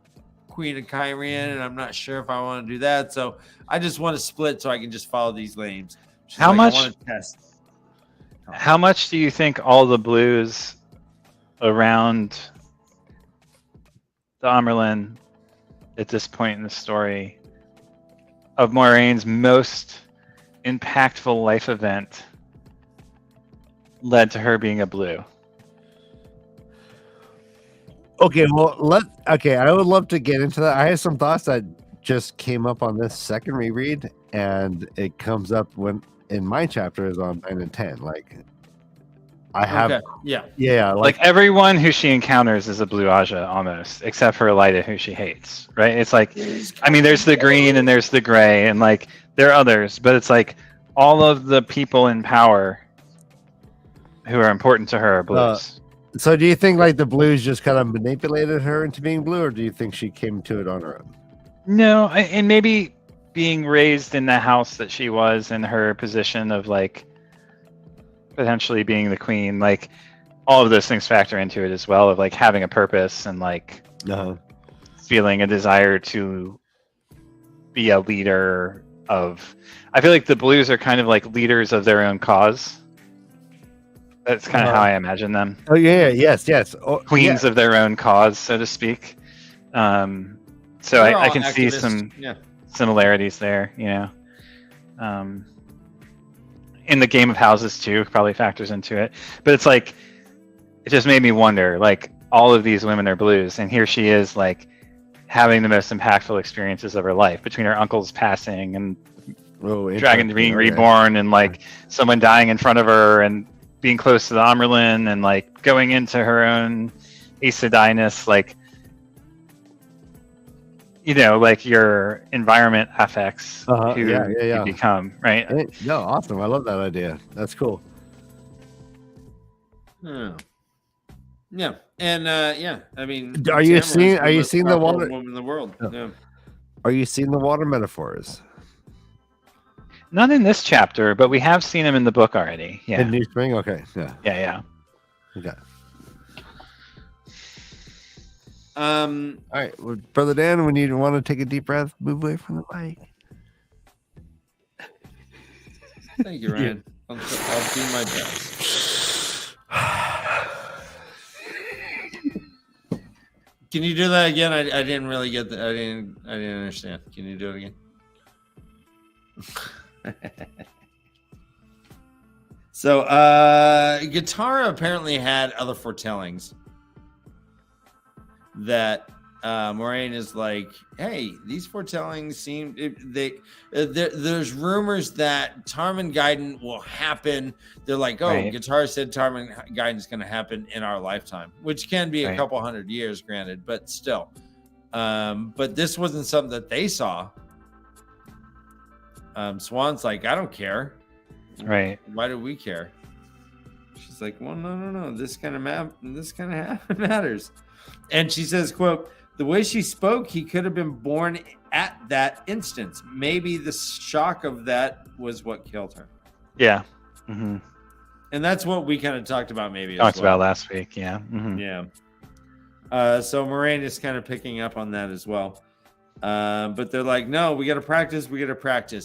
Queen of Kyrian, and I'm not sure if I want to do that. So I just want to split so I can just follow these names." She's
How
like,
much-
I want to test.
How much do you think all the blues around the Amerlin at this point in the story of Moiraine's most impactful life event led to her being a blue?
Okay, well, I would love to get into that. I have some thoughts that just came up on this second reread, and it comes up when in my chapter is on 9 and 10. Like, I have,
Okay. Yeah.
yeah,
Like everyone who she encounters is a blue Aja almost, except for Elida, who she hates, right? It's like, I mean, there's the green and there's the gray, and like there are others, but it's like all of the people in power who are important to her are blues.
So, do you think like the blues just kind of manipulated her into being blue, or do you think she came to it on her own?
No, and maybe being raised in the house that she was in her position of like potentially being the queen, like all of those things factor into it as well, of like having a purpose and like feeling a desire to be a leader of. I feel like the blues are kind of like leaders of their own cause. That's kind of how I imagine them.
Oh yeah, yes. Oh,
Queens of their own cause, so to speak. So I can see some similarities there, you know. In the game of houses too, probably factors into it. But it's like, it just made me wonder, like, all of these women are blues, and here she is, like, having the most impactful experiences of her life between her uncle's passing and Dragon being reborn and like someone dying in front of her and being close to the Amerlin and like going into her own Aes Sedai-ness, like, you know, like your environment affects who you become, right?
No, awesome. I love that idea. That's cool.
Yeah, and I mean,
are you seeing the water
woman in the world? Yeah.
Are you seeing the water metaphors?
Not in this chapter, but we have seen him in the book already. Yeah.
In New Spring? Okay.
Yeah.
Okay.
All
right, well, Brother Dan, when you want to take a deep breath, move away from the mic.
Thank you, Ryan. I'll do my best. Can you do that again? I didn't really get that. I didn't understand. Can you do it again? So Guitarra apparently had other foretellings that Moraine is like, hey, these foretellings seem there's rumors that Tarman Gaiden will happen. They're like, oh, right. Guitarra said Tarman Gaiden is going to happen in our lifetime, which can be a couple hundred years, granted, but still. But this wasn't something that they saw. Swan's like, I don't care.
Right.
Why do we care? She's like, well, no. This kind of matters. And she says, quote, the way she spoke, he could have been born at that instance. Maybe the shock of that was what killed her.
Yeah. Mm-hmm.
And that's what we kind of talked about
about last week. Yeah. Mm-hmm.
Yeah. So Moraine is kind of picking up on that as well. But they're like, no, we got to practice.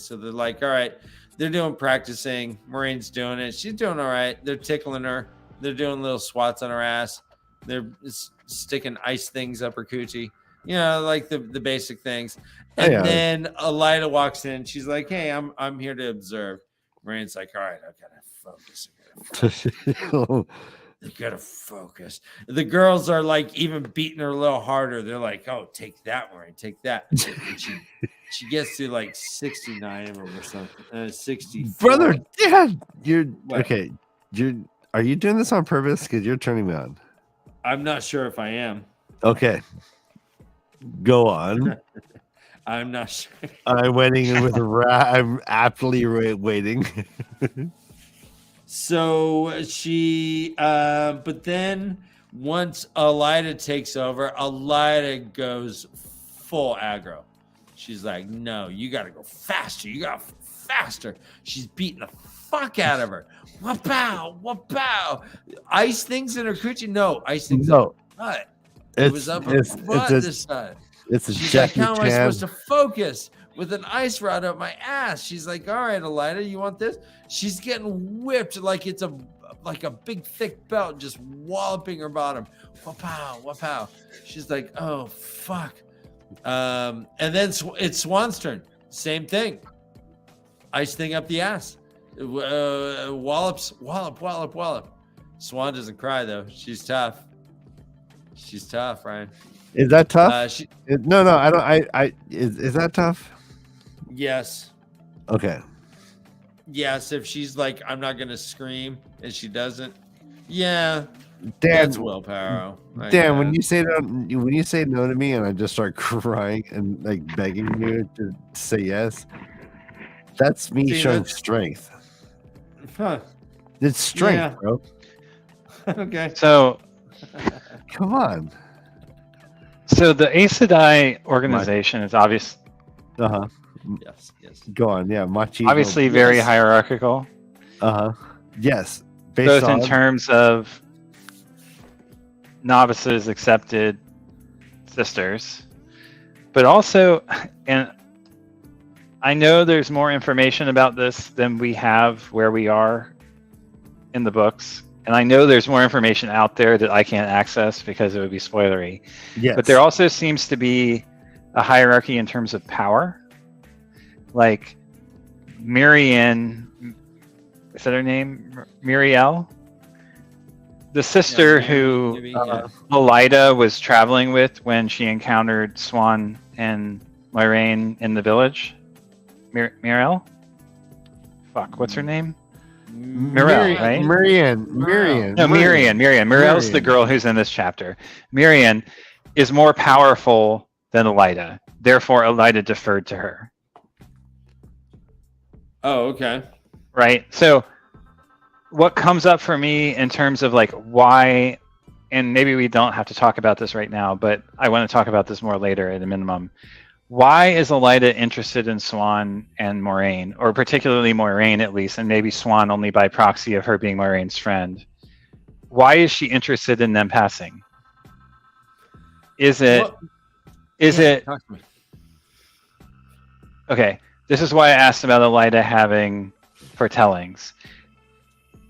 So they're like, all right, they're doing practicing. Moraine's doing it. She's doing all right. They're tickling her. They're doing little swats on her ass. They're sticking ice things up her coochie, you know, like the basic things. And then Elida walks in. She's like, hey, I'm here to observe. Moraine's like, all right, I gotta focus. You gotta focus. The girls are like even beating her a little harder. They're like, oh, take that, Moraine, take that. And she gets to like 69 of them or something. 60.
Brother, Dad, you're okay. Are you doing this on purpose? Because you're turning me on.
I'm not sure if I am.
Okay. Go on.
I'm not sure.
I'm waiting with I'm aptly waiting.
So she, but then once Elida takes over, Elida goes full aggro. She's like, no, you got to go faster. Faster. She's beating the fuck out of her. Wapow. Ice things in her coochie? No, ice things in her butt. It was up her butt this time. She's like, how am I supposed to focus with an ice rod up my ass? She's like, all right, Elida, you want this? She's getting whipped like it's a big thick belt, just walloping her bottom. Wapow. She's like, oh fuck. And then it's Swan's turn. Same thing. Ice thing up the ass. Wallop. Swan doesn't cry though. She's tough. Ryan.
Is that tough? No, I don't. Is that tough?
Yes.
Okay.
Yes, if she's like, I'm not gonna scream, and she doesn't. Yeah.
That's
willpower.
Dan, when you say no to me, and I just start crying and like begging you to say yes, that's me showing strength.
Huh.
It's strength, bro.
Okay.
So,
come on.
So the Aes Sedai organization is obvious.
Yes.
Go on. Yeah, machismo.
Obviously, very hierarchical.
Yes.
Both in terms of novices, accepted sisters, But also, and I know there's more information about this than we have where we are in the books. And I know there's more information out there that I can't access because it would be spoilery.
Yes.
But there also seems to be a hierarchy in terms of power. Like Miriam, is that her name? Muriel? The sister who Elida was traveling with when she encountered Swan and Moiraine in the village. Muriel? Fuck, what's her name? Muriel, right?
Miriam.
No, Miriam. Muriel's the girl who's in this chapter. Miriam is more powerful than Elida. Therefore, Elida deferred to her.
Oh, okay.
Right? So what comes up for me in terms of like why, and maybe we don't have to talk about this right now, but I want to talk about this more later at a minimum. Why is Elida interested in Swan and Moiraine, or particularly Moiraine at least, and maybe Swan only by proxy of her being Moraine's friend? Why is she interested in them passing? Is it?
Talk to me.
Okay, this is why I asked about Elida having foretellings.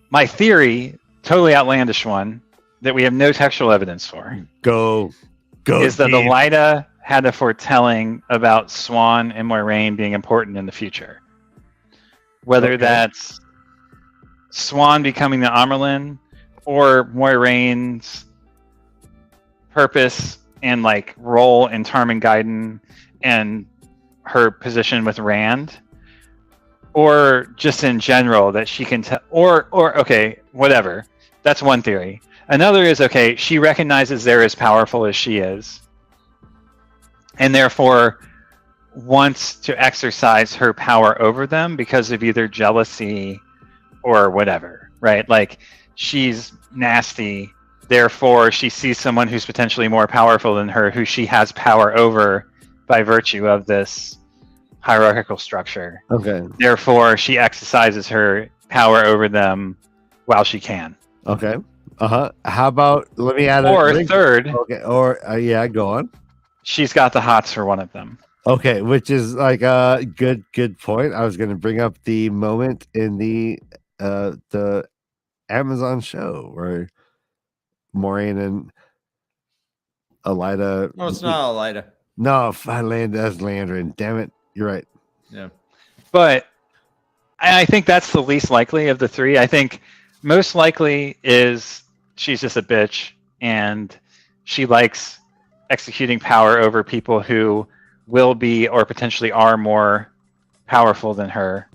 My theory, totally outlandish one, that we have no textual evidence for,
Go.
is that
Dave.
Elida had a foretelling about Swan and Moiraine being important in the future. Whether that's Swan becoming the Amerlin or Moiraine's purpose and like role in Tarmangaiden and her position with Rand, or just in general that she can tell, or okay, whatever. That's one theory. Another is, okay, she recognizes they're as powerful as she is, and therefore wants to exercise her power over them because of either jealousy or whatever, right? Like, she's nasty, therefore she sees someone who's potentially more powerful than her, who she has power over by virtue of this hierarchical structure.
Okay.
Therefore, she exercises her power over them while she can.
Okay. How about, let me add
Or third,
Okay. Or yeah, go on.
she's got the hots for one of them.
Okay, which is like a good point. I was going to bring up the moment in the Amazon show where Moiraine and Elida.
No, it's not Elida.
No, that's Landrin. Damn it, you're right.
Yeah.
But I think that's the least likely of the three. I think most likely is she's just a bitch and she likes executing power over people who will be or potentially are more powerful than her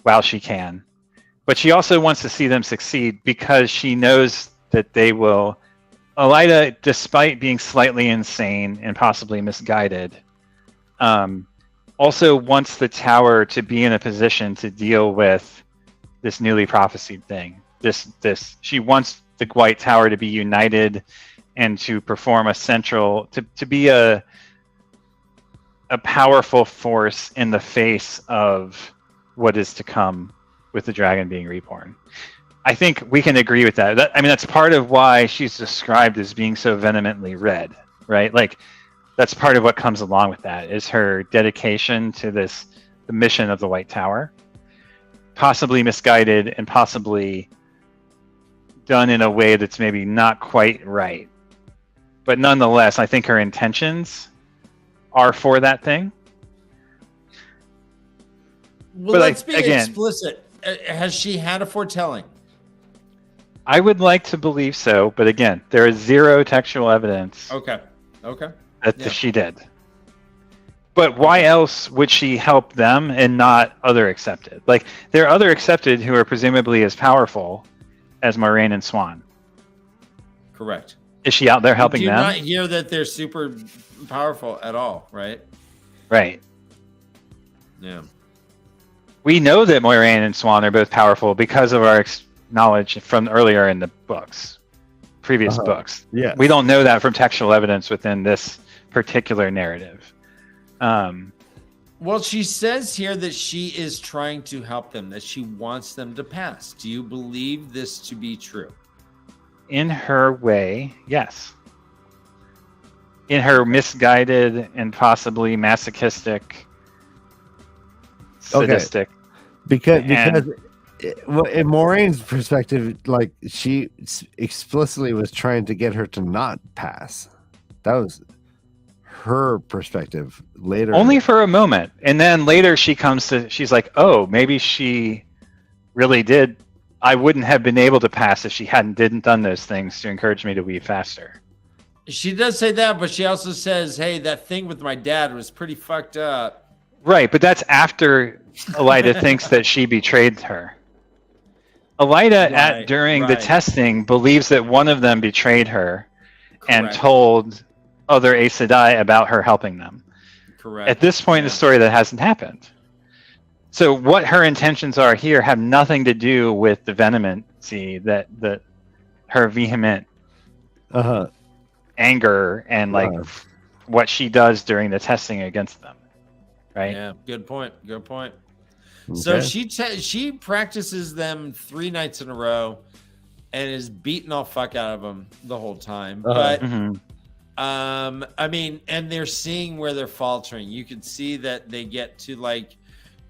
while she can. But she also wants to see them succeed because she knows that they will. Elida, despite being slightly insane and possibly misguided, also wants the tower to be in a position to deal with this newly prophesied thing. She wants the White Tower to be united and to perform a central, to be a powerful force in the face of what is to come with the dragon being reborn. I think we can agree with that. I mean, that's part of why she's described as being so vehemently red, right? Like, that's part of what comes along with that, is her dedication to the mission of the White Tower. Possibly misguided and possibly done in a way that's maybe not quite right. But nonetheless, I think her intentions are for that thing.
Well,
but
let's be
again,
explicit. Has she had a foretelling?
I would like to believe so, but again, there is zero textual evidence
Okay.
that she did. But why else would she help them and not other accepted? Like, there are other accepted who are presumably as powerful as Moiraine and Swan.
Correct.
Is she out there helping them?
Do not hear that they're super powerful at all, right?
Right.
Yeah.
We know that Moiraine and Swan are both powerful because of our knowledge from earlier in the books, previous books.
Yeah.
We don't know that from textual evidence within this particular narrative.
Well, she says here that she is trying to help them, that she wants them to pass. Do you believe this to be true?
In her way, yes. in her misguided and possibly masochistic, sadistic.
Because
And-
well, in Maureen's perspective, like she explicitly was trying to get her to not pass. That was her perspective. Later,
only for a moment, and then later she's like, oh, maybe she really did. I wouldn't have been able to pass if she didn't done those things to encourage me to weave faster.
She does say that, but she also says, hey, that thing with my dad was pretty fucked up.
Right, but that's after Elida thinks that she betrayed her. Elida, during the testing, believes that one of them betrayed her and told other Aes Sedai about her helping them.
Correct.
At this point in the story, that hasn't happened. So what her intentions are here have nothing to do with the vehemency that her vehement anger and like what she does during the testing against them. Right?
Yeah, good point. Good point.
Okay.
So she practices them 3 nights in a row and is beating all fuck out of them the whole time. But I mean, and they're seeing where they're faltering. You can see that they get to like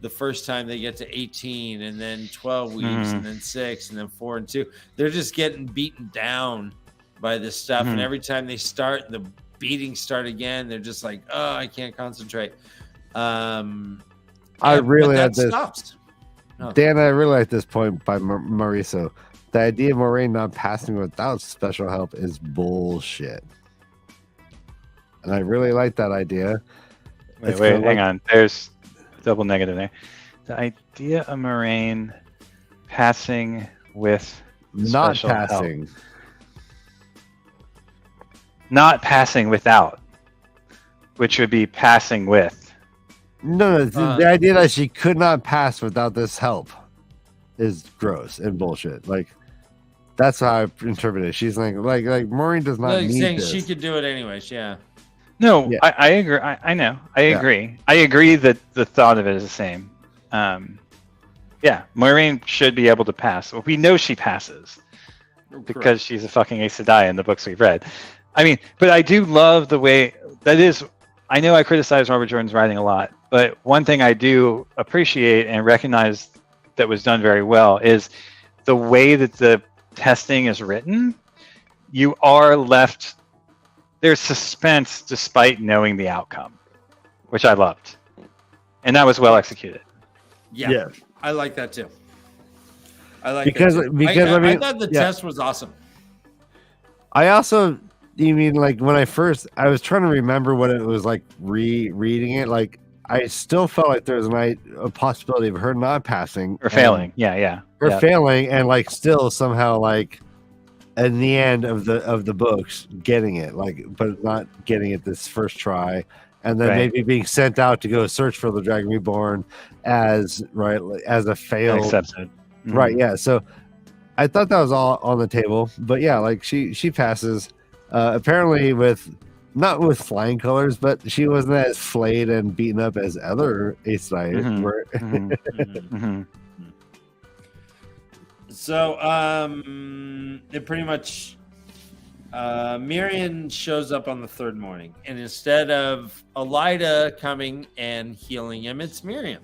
the first time they get to 18 and then 12 weeks and then 6 and then 4 and 2. They're just getting beaten down by this stuff. And every time they start, the beatings start again. They're just like, oh, I can't concentrate.
I really
that
like this.
Stops. Oh.
Dan, I really like this point by Mauricio. The idea of Moraine not passing without special help is bullshit. And I really like that idea.
Wait, hang on. There's a double negative there. The idea of Moraine passing with
not
special
passing.
help. Not passing without, which would be passing with.
No, the idea that she could not pass without this help is gross and bullshit. Like, that's how I interpret it. She's like Maureen does not need
saying
this.
She could do it anyways. Yeah.
No,
Yeah.
I agree. I know. I agree. I agree that the thought of it is the same. Yeah, Maureen should be able to pass. Well, we know she passes because she's a fucking Aes Sedai in the books we've read. I mean, but I do love the way that is. I know I criticize Robert Jordan's writing a lot, but one thing I do appreciate and recognize that was done very well is the way that the testing is written. You are left, there's suspense despite knowing the outcome, which I loved. And that was well executed.
Yeah. I like that too. I like
because
that too. I thought the test was awesome.
I also, you mean like when I was trying to remember what it was like rereading it, like I still felt like there was a possibility of her not passing
or failing. Yeah.
Her failing and like still somehow like in the end of the books getting it, like, but not getting it this first try, and then maybe being sent out to go search for the Dragon Reborn as a failed.
Accepted.
Right. Yeah. So I thought that was all on the table, but yeah, like she passes. Apparently not with flying colors, but she wasn't as flayed and beaten up as other Aes Sedai were.
So it pretty much Miriam shows up on the third morning, and instead of Elida coming and healing him, it's Miriam.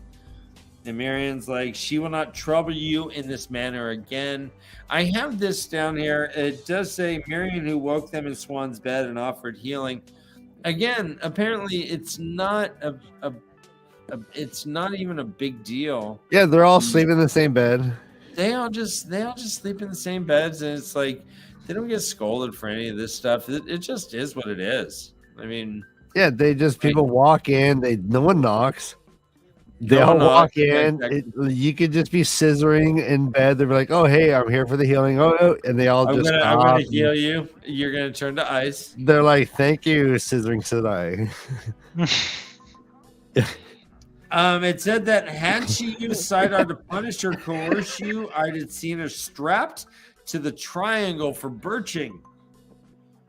And Miriam's like, she will not trouble you in this manner again. I have this down here. It does say Miriam who woke them in Swan's bed and offered healing. Again, apparently it's not it's not even a big deal.
Yeah, they're all sleeping in the same bed.
They all just sleep in the same beds, and it's like they don't get scolded for any of this stuff. It just is what it is. I mean,
yeah, people walk in. No one knocks. They all walk in. You could just be scissoring in bed. They're like, "Oh, hey, I'm here for the healing." Oh, and they all I'm
gonna heal you. You're gonna turn to ice.
They're like, "Thank you, scissoring Sedai."
It said that had she used sidearm to punish or coerce you, I'd have seen her strapped to the triangle for birching.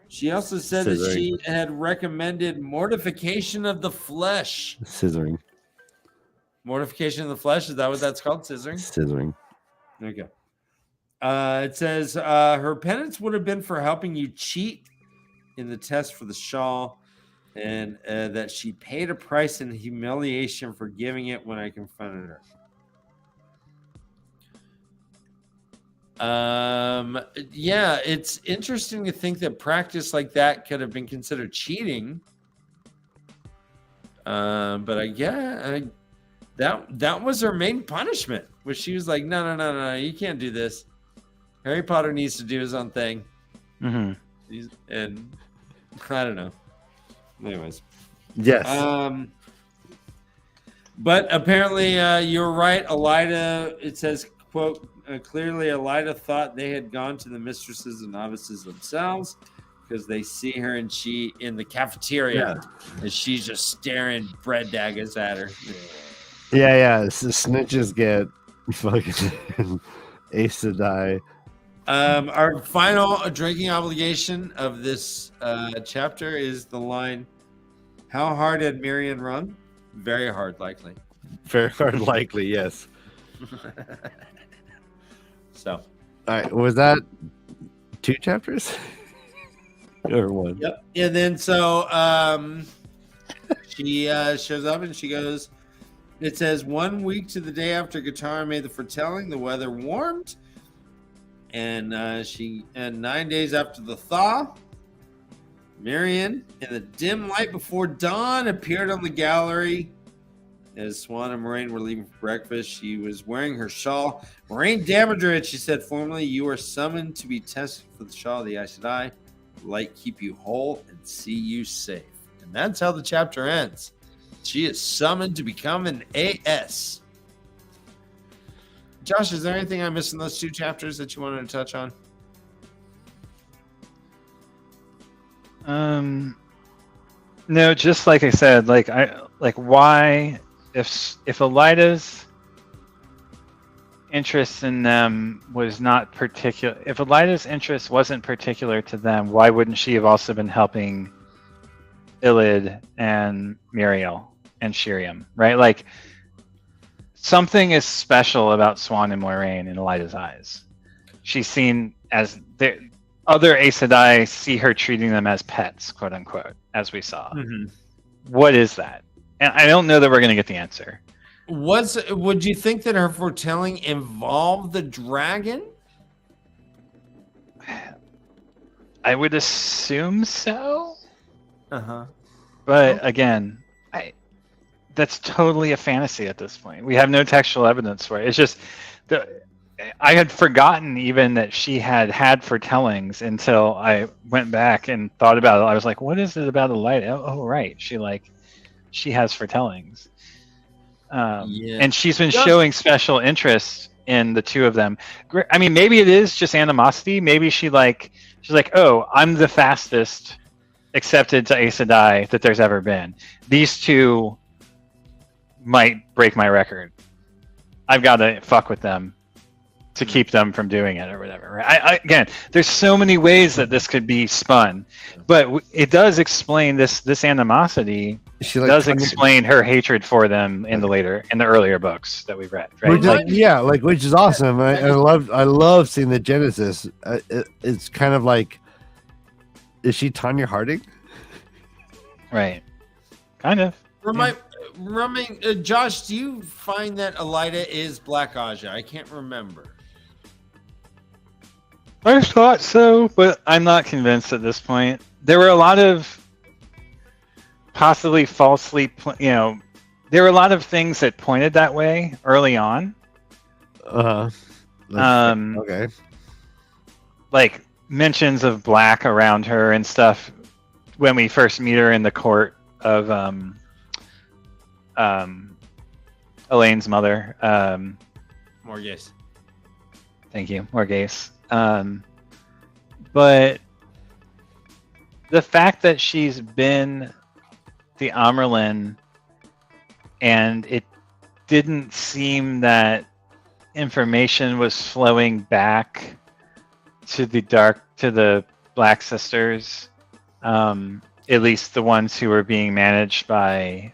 She also said that she had recommended mortification of the flesh.
Scissoring.
Mortification of the flesh, is that what that's called? Scissoring?
Scissoring.
Okay. It says her penance would have been for helping you cheat in the test for the shawl. and that she paid a price in humiliation for giving it when I confronted her. Yeah, it's interesting to think that practice like that could have been considered cheating. But that was her main punishment, which she was like, no, you can't do this. Harry Potter needs to do his own thing.
Mm-hmm.
And I don't know. Anyways.
Yes.
But apparently you're right. Elida, it says, quote, clearly Elida thought they had gone to the mistresses and novices themselves because they see her and she in the cafeteria and she's just staring bread daggers at her.
Yeah. So snitches get fucking Aes Sedai.
Our final drinking obligation of this chapter is the line, how hard had Miriam run? Very hard, likely.
Very hard, likely, yes.
So.
All right, was that 2 chapters? Or 1?
Yep. And then so she shows up and she goes, it says 1 week to the day after Katara made the foretelling, the weather warmed. And 9 days after the thaw, Miriam, in the dim light before dawn, appeared on the gallery. As Swan and Moraine were leaving for breakfast, she was wearing her shawl. Moraine damaged her, and she said formally, you are summoned to be tested for the shawl of the Aes Sedai. Light keep you whole and see you safe. And that's how the chapter ends. She is summoned to become an AS. Josh, is there anything I missed in those 2 chapters that you wanted to touch on?
No, just like I said, why if Elida's interest in them was not particular, if Elida's interest wasn't particular to them, why wouldn't she have also been helping Ilid and Muriel and Shiriam, right? Like, something is special about Swan and Moraine in Elida's eyes. She's seen as the other Aes Sedai see her treating them as pets, quote unquote, as we saw. Mm-hmm. What is that? And I don't know that we're going to get the answer.
Would you think that her foretelling involved the dragon?
I would assume so.
Uh-huh.
But again, that's totally a fantasy at this point. We have no textual evidence for it. It's just I had forgotten even that she had foretellings until I went back and thought about it. I was like, what is it about the light? Oh, right. She has foretellings. And she's been showing special interest in the 2 of them. I mean, maybe it is just animosity. Maybe she's like, oh, I'm the fastest accepted to Aes Sedai that there's ever been. These 2 might break my record. I've got to fuck with them to keep them from doing it or whatever. Right? Again, there's so many ways that this could be spun, but it does explain this animosity. Does explain her hatred for them in the earlier books that we've read. Right?
Which is awesome. I love seeing the Genesis. It's kind of like, is she Tanya Harding?
Right. Kind of.
Josh, do you find that Elida is Black Aja? I can't remember.
I thought so, but I'm not convinced at this point. There were a lot of possibly falsely, there were a lot of things that pointed that way early on.
Okay.
Like mentions of black around her and stuff when we first meet her in the court of Elaine's mother.
Morghese.
Thank you, Morghese. But the fact that she's been the Amyrlin and it didn't seem that information was flowing back to the Black Sisters, at least the ones who were being managed by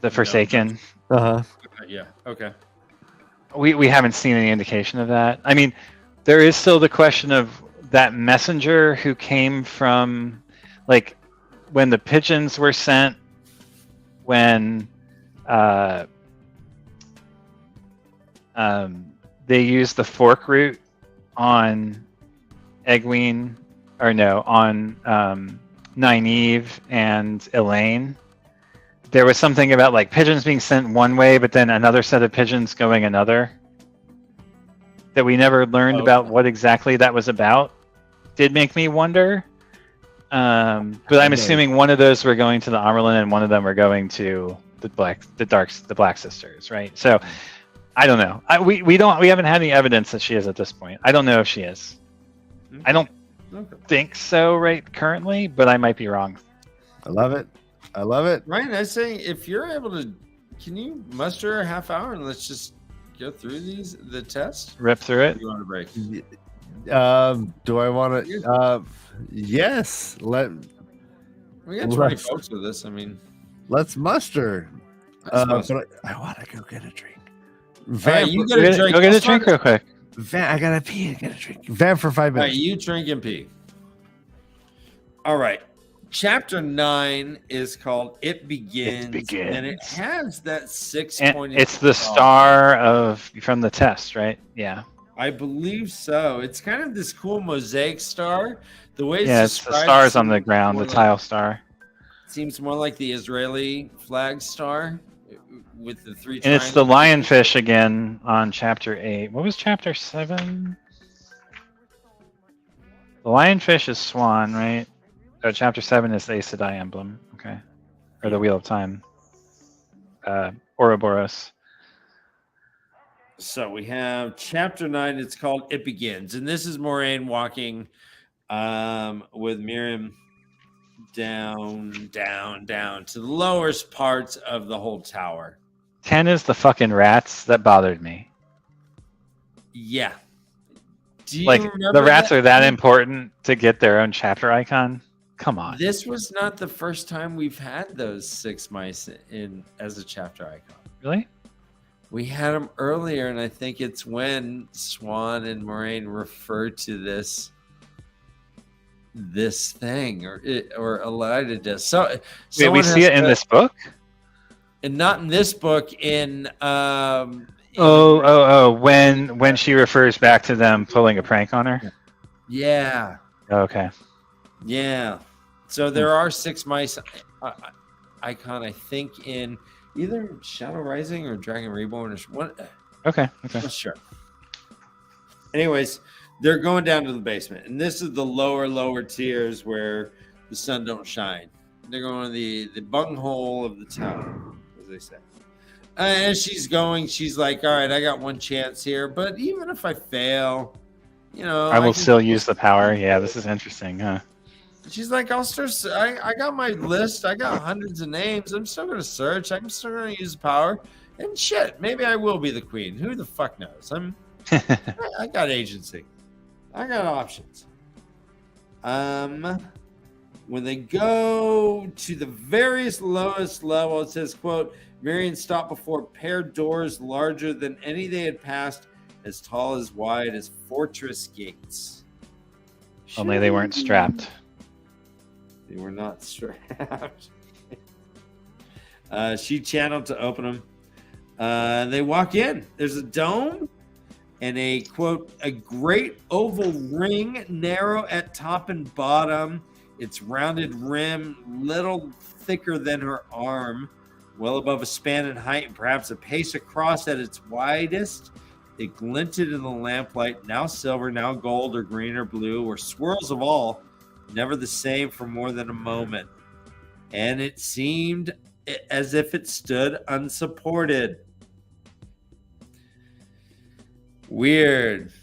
the Forsaken.
Yeah. Okay.
We haven't seen any indication of that. I mean, there is still the question of that messenger who came from, like, when the pigeons were sent, when they used the fork root on Egwene, or no, on Nynaeve and Elaine. There was something about like pigeons being sent one way, but then another set of pigeons going another. That we never learned about what exactly that was about. Did make me wonder. But I'm assuming one of those were going to the Amerlin and one of them were going to the Black Sisters, right? So I don't know. We haven't had any evidence that she is at this point. I don't know if she is.
Okay.
I don't think so right currently, but I might be wrong.
I love it. I love it.
Ryan, I say if you're able to, can you muster a half hour and let's just go through the tests?
Rip through it.
You want to break?
Do I want to? Yes.
We got 20 folks with this. I mean,
let's muster. But I want to go get a drink.
You get a drink.
Go get a drink real quick.
I gotta pee and get a drink. Vamp for 5 minutes.
All right, you drink and pee. All right. Chapter 9 is called It Begins. And it has that 6-pointed
It's the star from the test, right? Yeah.
I believe so. It's kind of this cool mosaic star. The way
it's the stars on the ground, the tile star.
Seems more like the Israeli flag star with the 3
And it's the lionfish again on chapter 8. What was chapter 7? The lionfish is Swan, right? Oh, chapter 7 is the Aes Sedai emblem. Okay. Or the Wheel of Time. Ouroboros.
So we have chapter 9. It's called It Begins. And this is Moraine walking with Miriam down to the lowest parts of the whole tower.
10 is the fucking rats that bothered me.
Yeah.
Like, the rats are that important to get their own chapter icon? Come on.
This was not the first time we've had those 6 mice in as a chapter icon.
Really?
We had them earlier, and I think it's when Swan and Moraine refer to this thing, or Elida does. So
wait, we see it in this book,
and not in this book. When
she refers back to them pulling a prank on her.
Yeah.
Okay.
Yeah. So there are 6 mice icon, I think, in either Shadow Rising or Dragon Reborn or one.
Okay.
Not sure. Anyways, they're going down to the basement, and this is the lower tiers where the sun don't shine. They're going to the bunghole of the tower, as they say. And she's like, all right, I got one chance here, but even if I fail,
I will still use the power. Yeah, this is interesting, huh?
She's like, I got my list. I got hundreds of names. I'm still going to search. I'm still going to use the power. And shit, maybe I will be the queen. Who the fuck knows? I got agency. I got options. When they go to the various lowest level, it says, quote, Marion stopped before paired doors larger than any they had passed, as tall as wide as fortress gates.
Only they weren't strapped.
They were not strapped. She channeled to open them. They walk in. There's a dome and a, quote, a great oval ring, narrow at top and bottom. Its rounded rim, little thicker than her arm, well above a span in height and perhaps a pace across at its widest. It glinted in the lamplight, now silver, now gold or green or blue, or swirls of all, never the same for more than a moment. And it seemed as if it stood unsupported. Weird.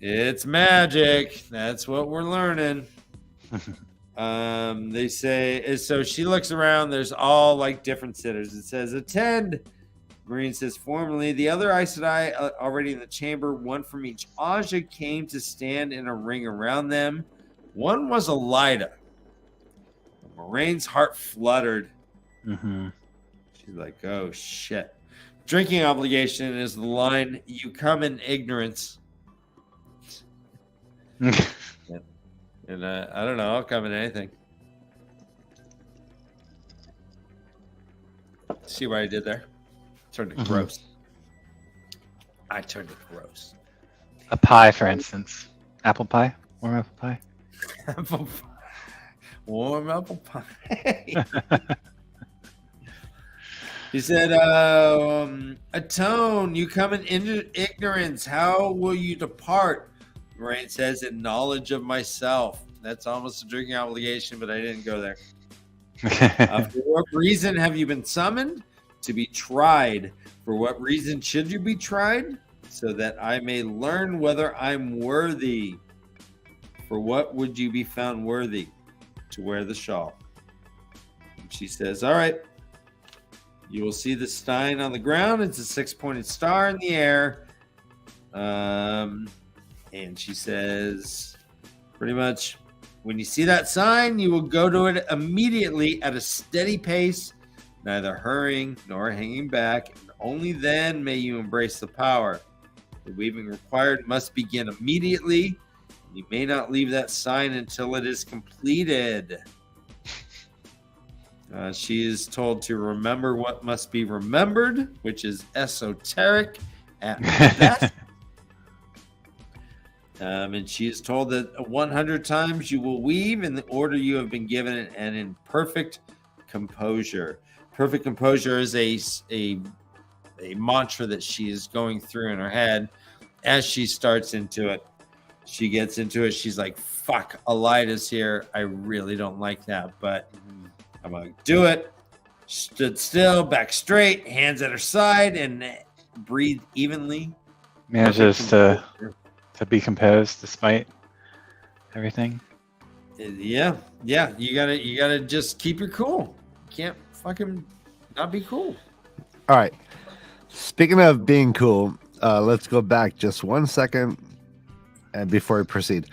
It's magic. That's what we're learning. They say, so she looks around. There's all like different sitters. It says, attend. Marine says, formally, the other Aes Sedai already in the chamber, one from each Aja, came to stand in a ring around them. One was Elida. Moraine's heart fluttered.
Mm-hmm.
She's like, oh, shit. Drinking obligation is the line. You come in ignorance. And I don't know. I'll come in anything. See what I did there? Turned it gross. I turned it gross.
A pie, for instance. Apple pie? Warm apple pie?
Apple pie. Warm apple pie. He said, Atone, you come in ignorance. How will you depart? Rain says, in knowledge of myself. That's almost a drinking obligation, but I didn't go there. For what reason have you been summoned? To be tried. For what reason should you be tried? So that I may learn whether I'm worthy. For what would you be found worthy? To wear the shawl. And she says, all right. You will see the stein on the ground. It's a 6-pointed star in the air. And she says, pretty much, when you see that sign, you will go to it immediately at a steady pace, neither hurrying nor hanging back. And only then may you embrace the power. The weaving required must begin immediately. You may not leave that sign until it is completed. She is told to remember what must be remembered, which is esoteric at best. And she is told that 100 times you will weave in the order you have been given and in perfect composure. Perfect composure is a mantra that she is going through in her head as she starts into it. She gets into it. She's like, fuck, Elida's here. I really don't like that, but I'm going to do it. Stood still, back straight, hands at her side, and breathe evenly.
Manages to be composed despite everything.
Yeah. You gotta just keep your cool. You can't fucking not be cool.
All right. Speaking of being cool, let's go back just 1 second and before we proceed.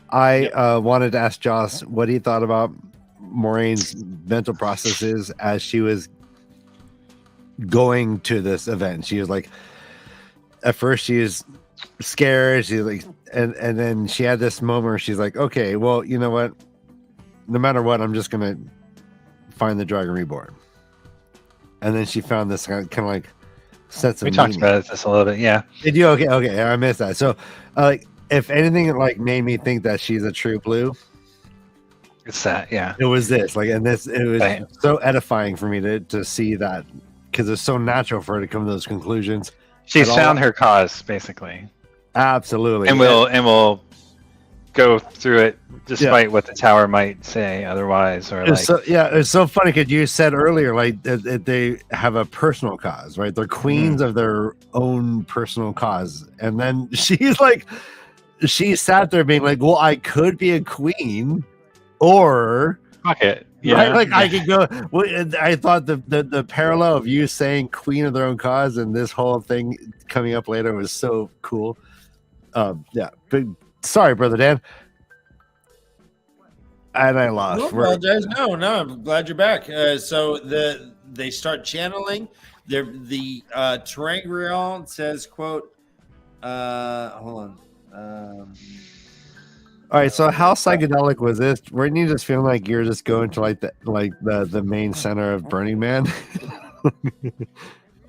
I wanted to ask Joss what he thought about Maureen's mental processes as she was going to this event. She was like, at first she was scared. She's like, and then she had this moment where she's like, okay, well, you know what? No matter what, I'm just gonna find the Dragon Reborn. And then she found this kind of like sense of
we talked about this a little bit, yeah.
Did you? Okay, I missed that. So, like, if anything, it like made me think that she's a true blue.
It's that, yeah.
It was this, like, and this, it was
right.
so edifying for me to see that because it's so natural for her to come to those conclusions.
She's found her cause, basically.
Absolutely,
and we'll go through it despite what the tower might say otherwise, or like.
It's so funny because you said earlier, like, that they have a personal cause, right? They're queens of their own personal cause, and then she's like, she sat there being like, well, I could be a queen. Or
fuck it, yeah.
Right? Like I could go. I thought the parallel of you saying "queen of their own cause" and this whole thing coming up later was so cool. Yeah, but sorry, brother Dan, and I lost.
No, apologize. No, I'm glad you're back. So they start channeling. The Terrio says, "quote." Hold on.
All right, so how psychedelic was this? Weren't you just feeling like you're just going to like the main center of Burning Man?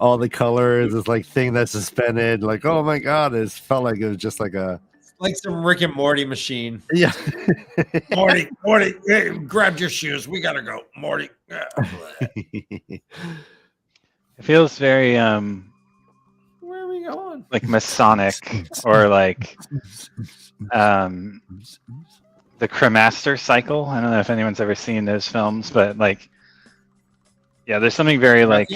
All the colors, this like thing that's suspended. Like, oh my god, it felt like it was just like
some Rick and Morty machine.
Yeah,
Morty, hey, grab your shoes. We gotta go, Morty.
It feels very
where are we going?
like Masonic or like the Cremaster cycle. I don't know if anyone's ever seen those films, but like, yeah, there's something very like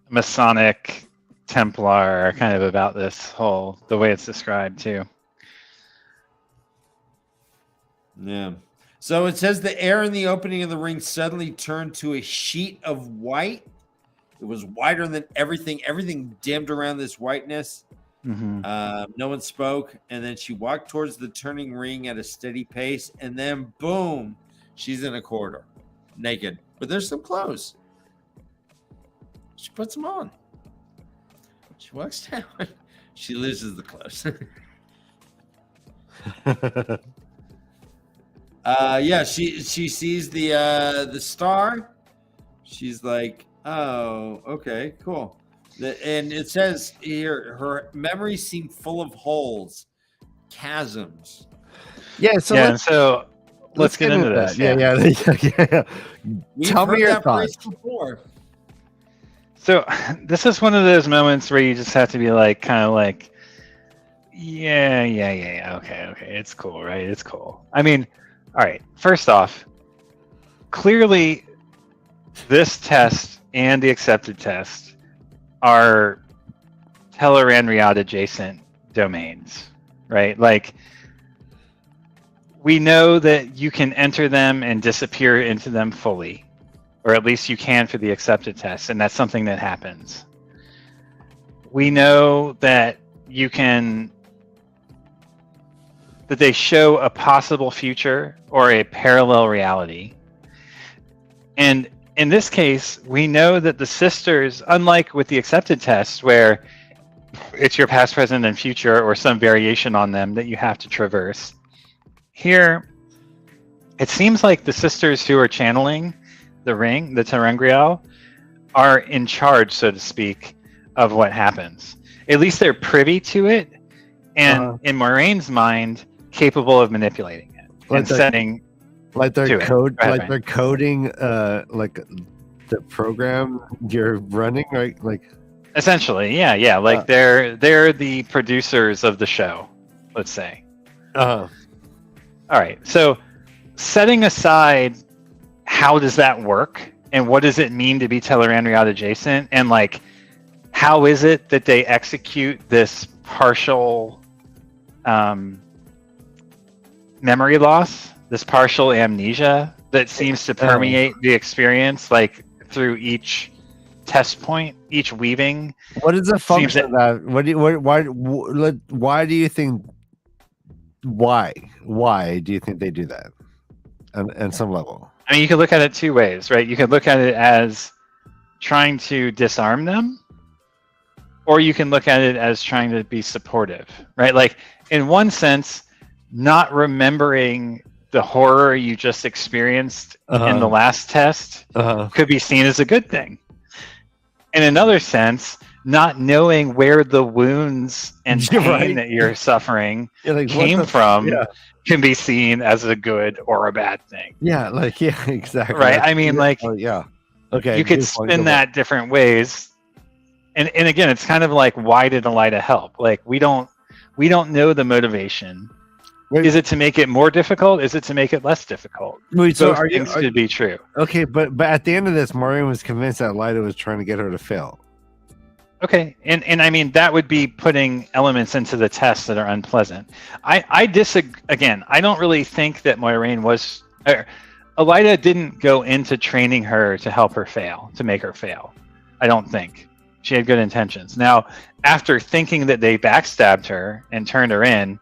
Masonic Templar kind of about this whole, the way it's described too.
Yeah. So it says the air in the opening of the ring suddenly turned to a sheet of white. It was whiter than everything. Everything dimmed around this whiteness. No one spoke, and then she walked towards the turning ring at a steady pace, and then boom, she's in a corridor, naked, but there's some clothes. She puts them on. She walks down. She loses the clothes. Yeah, she sees the star. She's like, oh, okay, cool. And it says here her memories seem full of holes, chasms.
Yeah, so
Yeah, and so let's get into
that.
this.
Yeah.
We've
Tell me
heard
your
that phrase
thoughts.
before.
So this is one of those moments where you just have to be like, kind of like, yeah, okay, it's cool, right? It's cool. I mean, all right, first off, clearly this test and the accepted test are Tel'aran'rhiod adjacent domains, right? Like, we know that you can enter them and disappear into them fully, or at least you can for the accepted test, and that's something that happens. We know that you can, that they show a possible future or a parallel reality. And in this case, we know that the sisters, unlike with the accepted test, where it's your past, present, and future, or some variation on them that you have to traverse, here, it seems like the sisters who are channeling the ring, the ter'angreal, are in charge, so to speak, of what happens. At least they're privy to it, and in Moiraine's mind, capable of manipulating it and setting.
Like they're
Ryan.
coding, like the program you're running, right? Like
Essentially, yeah. Like they're the producers of the show, let's say. All right. So, setting aside how does that work, and what does it mean to be Tel'aran'rhiod adjacent, and like how is it that they execute this partial memory loss, this partial amnesia that seems to permeate the experience, like through each test point, each weaving.
What is the function of that? Why do you think? Why do you think they do that? On some level,
I mean, you can look at it two ways, right? You can look at it as trying to disarm them, or you can look at it as trying to be supportive, right? Like, in one sense, not remembering the horror you just experienced in the last test could be seen as a good thing. In another sense, not knowing where the wounds and pain that you're suffering came from can be seen as a good or a bad thing.
Yeah, exactly.
Right? I mean,
okay.
You could spin that different ways. And again, it's kind of like, why did Elida help? Like, we don't know the motivation.
Wait,
is it to make it more difficult? Is it to make it less difficult?
Wait, so
both things could be true.
Okay, but at the end of this, Moiraine was convinced that Elida was trying to get her to fail.
Okay, and I mean, that would be putting elements into the test that are unpleasant. I disagree. Again, I don't really think that Moiraine was... Elida didn't go into training her to help her fail, to make her fail. I don't think. She had good intentions. Now, after thinking that they backstabbed her and turned her in,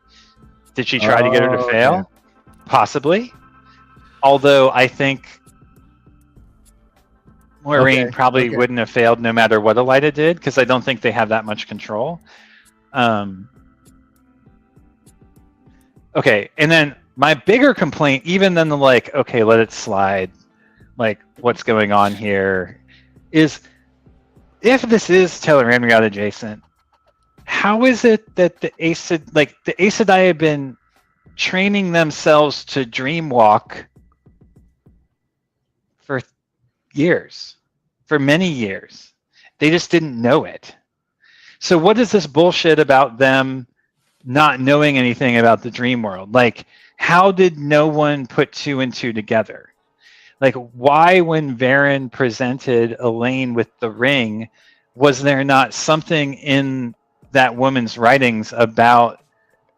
did she try to get her to fail? Okay. Possibly. Although I think Moiraine probably wouldn't have failed no matter what Elida did, because I don't think they have that much control. Okay, and then my bigger complaint, even than the like, okay, let it slide, like what's going on here, is if this is Tel'aran'rhiod adjacent, how is it that the Aes Sedai have been training themselves to dreamwalk for years, for many years? They just didn't know it. So what is this bullshit about them not knowing anything about the dream world? Like, how did no one put two and two together? Like, why, when Varen presented Elaine with the ring, was there not something in that woman's writings about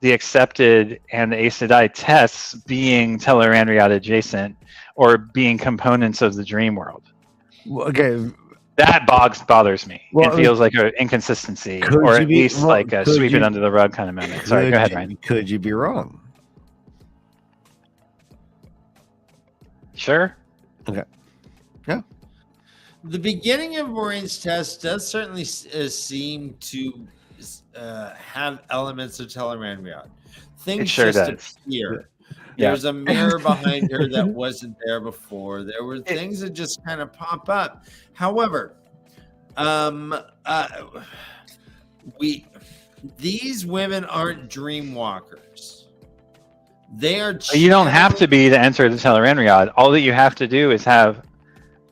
the accepted and the Aes Sedai tests being Tel'aran'rhiod adjacent or being components of the dream world?
Okay.
That bothers me. It feels like an inconsistency, or at least like a sweep it under the rug kind of moment. Sorry, go ahead, Ryan.
Could you be wrong?
Sure.
Okay. Yeah.
The beginning of Moiraine's test does certainly seem to have elements of Tel'aran'rhiod. Things
sure
just
does.
appear.
Yeah.
There's a mirror behind her that wasn't there before. There were things that just kind of pop up. However, these women aren't dream walkers. They are.
You don't have to be to enter the Tel'aran'rhiod. All that you have to do is have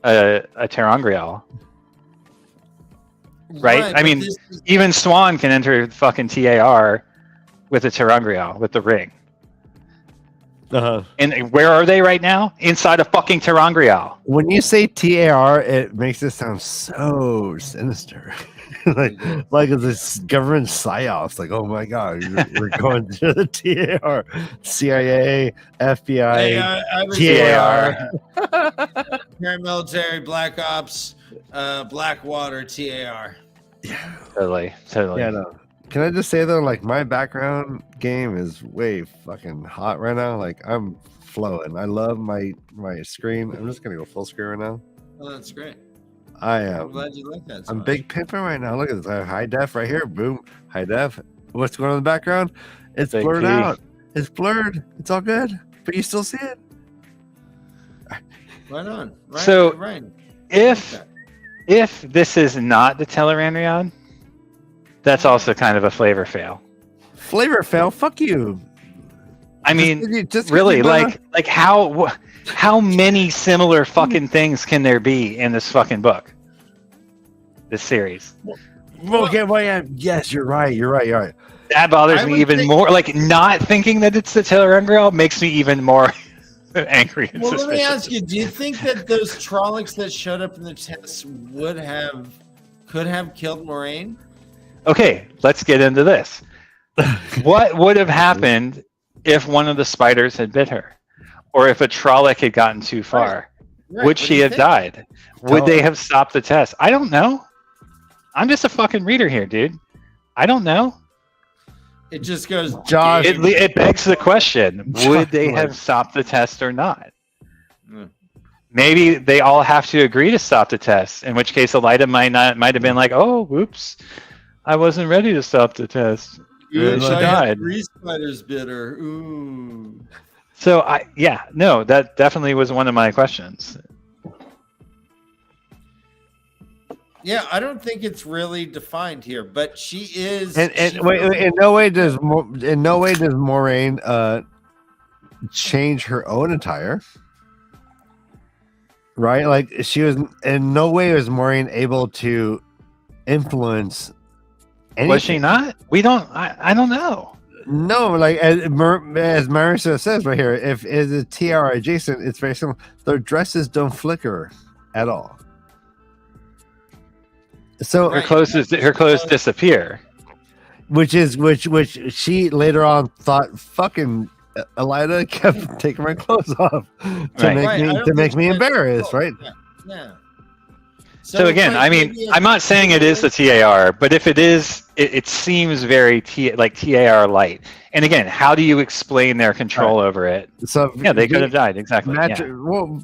a ter'angreal. Right? I mean, even Swan can enter fucking TAR with a ter'angreal, with the ring.
Uh-huh.
And where are they right now? Inside a fucking ter'angreal.
When you say TAR, it makes it sound so sinister. like it's this government psyops. Like, oh my god, we're going to the TAR, CIA, FBI, TAR,
paramilitary, Black Ops, Blackwater, TAR.
Totally.
Yeah, no. Can I just say though, like my background game is way fucking hot right now. Like I'm flowing. I love my screen. I'm just gonna go full screen right now.
Oh, that's great.
I'm
glad you like that. So
I'm
much.
big pimping right now. Look at this. I have high def right here. Boom. High def. What's going on in the background? It's
Big
blurred
P.
out. It's blurred. It's all good. But you still see it.
Right on. Right.
So,
right.
If this is not the Tel'aran'rhiod, that's also kind of a flavor fail.
Flavor fail. Fuck you.
I mean,
just
really, like how many similar fucking things can there be in this fucking book? This series.
Okay, well, yeah, yes, you're right.
That bothers me even more. Like, not thinking that it's the Tel'aran'rhiod makes me even more angry and suspicious.
Let me ask you: do you think that those Trollocs that showed up in the tests could have killed Moraine?
Okay, let's get into this. What would have happened if one of the spiders had bit her, or if a Trolloc had gotten too far?
Right.
Would she have died? Would they have stopped the test? I don't know. I'm just a fucking reader here, dude. I don't know.
It just goes,
Josh.
It begs the question: would they have stopped the test or not? Maybe they all have to agree to stop the test. In which case, Elida might have been like, "Oh, whoops, I wasn't ready to stop the test."
Ooh,
she died.
3 spiders bit her. Ooh.
So that definitely was one of my questions.
Yeah, I don't think it's really defined here, but she is.
And wait, in no way does Moraine change her own attire, right? Like she was in no way was Moraine able to influence anything.
Was she not? We don't. I don't know.
No, like as Marissa says right here, if it's a TR adjacent, it's very similar. Their dresses don't flicker at all. So
Her clothes disappear.
which she later on thought fucking Elida kept taking my clothes off to make me embarrassed, right?
Yeah.
So again, I mean, I'm not saying it is the TAR, but if it is, it seems very TAR light. And again, how do you explain their control over it? So yeah, they could have died exactly.
Well,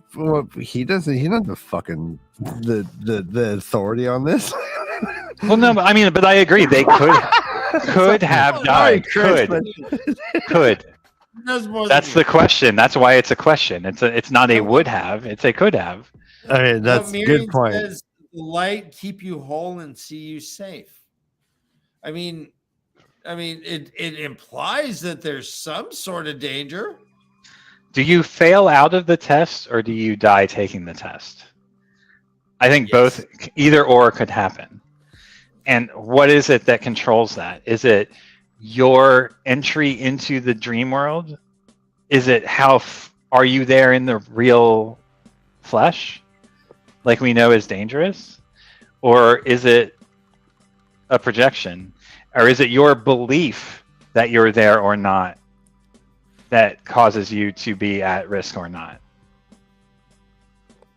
he doesn't. He doesn't have fucking the authority on this.
Well, no, but I agree. They could have died. Could. That's the question. That's why it's a question. It's not a would have. It's a could have.
I mean, that's a good point.
Says, the light keep you whole and see you safe. I mean, it implies that there's some sort of danger.
Do you fail out of the test or do you die taking the test? I think both, either or could happen. And what is it that controls that? Is it your entry into the dream world? Is it are you there in the real flesh? Like we know is dangerous? Or is it a projection? Or is it your belief that you're there or not that causes you to be at risk or not?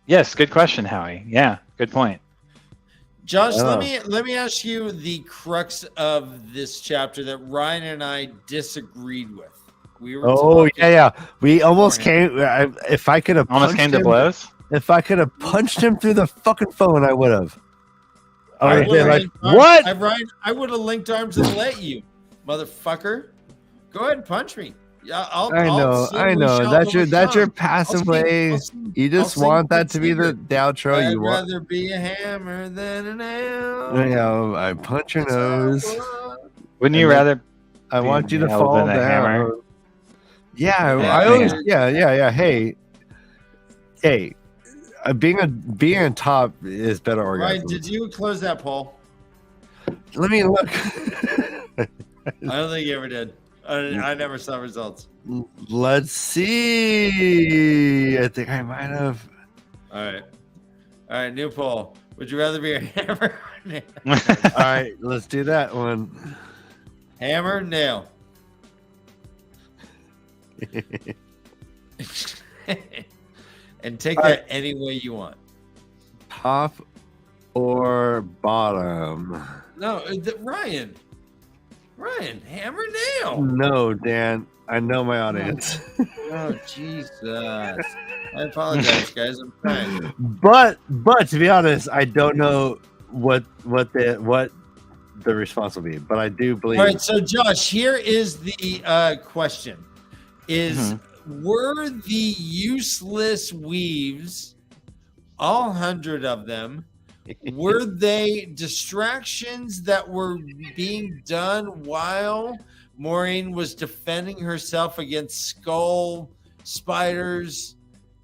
Yes, good question, Howie. Yeah, good point.
Josh, let me ask you the crux of this chapter that Ryan and I disagreed with. We were
we almost came. If I could have
almost came to blows.
If I could have punched him through the fucking phone, I would have.
I would have linked arms and let you, motherfucker. Go ahead and punch me. Yeah,
I know. That's your passive way. You just want that to be the outro.
I'd
You want.
rather be a hammer than a nail.
You know, I punch your nose.
Wouldn't you rather?
I want you to
nail
fall
than a
down.
hammer?
Yeah,
Yeah,
I always.
hammer.
Yeah. Hey, being a top is better orgasm.
Right? Did you close that poll?
Let me look.
I don't think you ever did. I never saw results.
Let's see. I think I might have.
All right. New poll. Would you rather be a hammer or nail?
All right, let's do that one.
Hammer, nail. And take that any way you want.
Top or bottom?
No, Ryan, hammer, nail.
No, Dan. I know my audience.
Oh, Jesus. I apologize, guys. I'm trying.
But to be honest, I don't know what the response will be. But I do believe.
All right, so Josh, here is the question: were the useless weaves, all 100 of them, were they distractions that were being done while Maureen was defending herself against skull spiders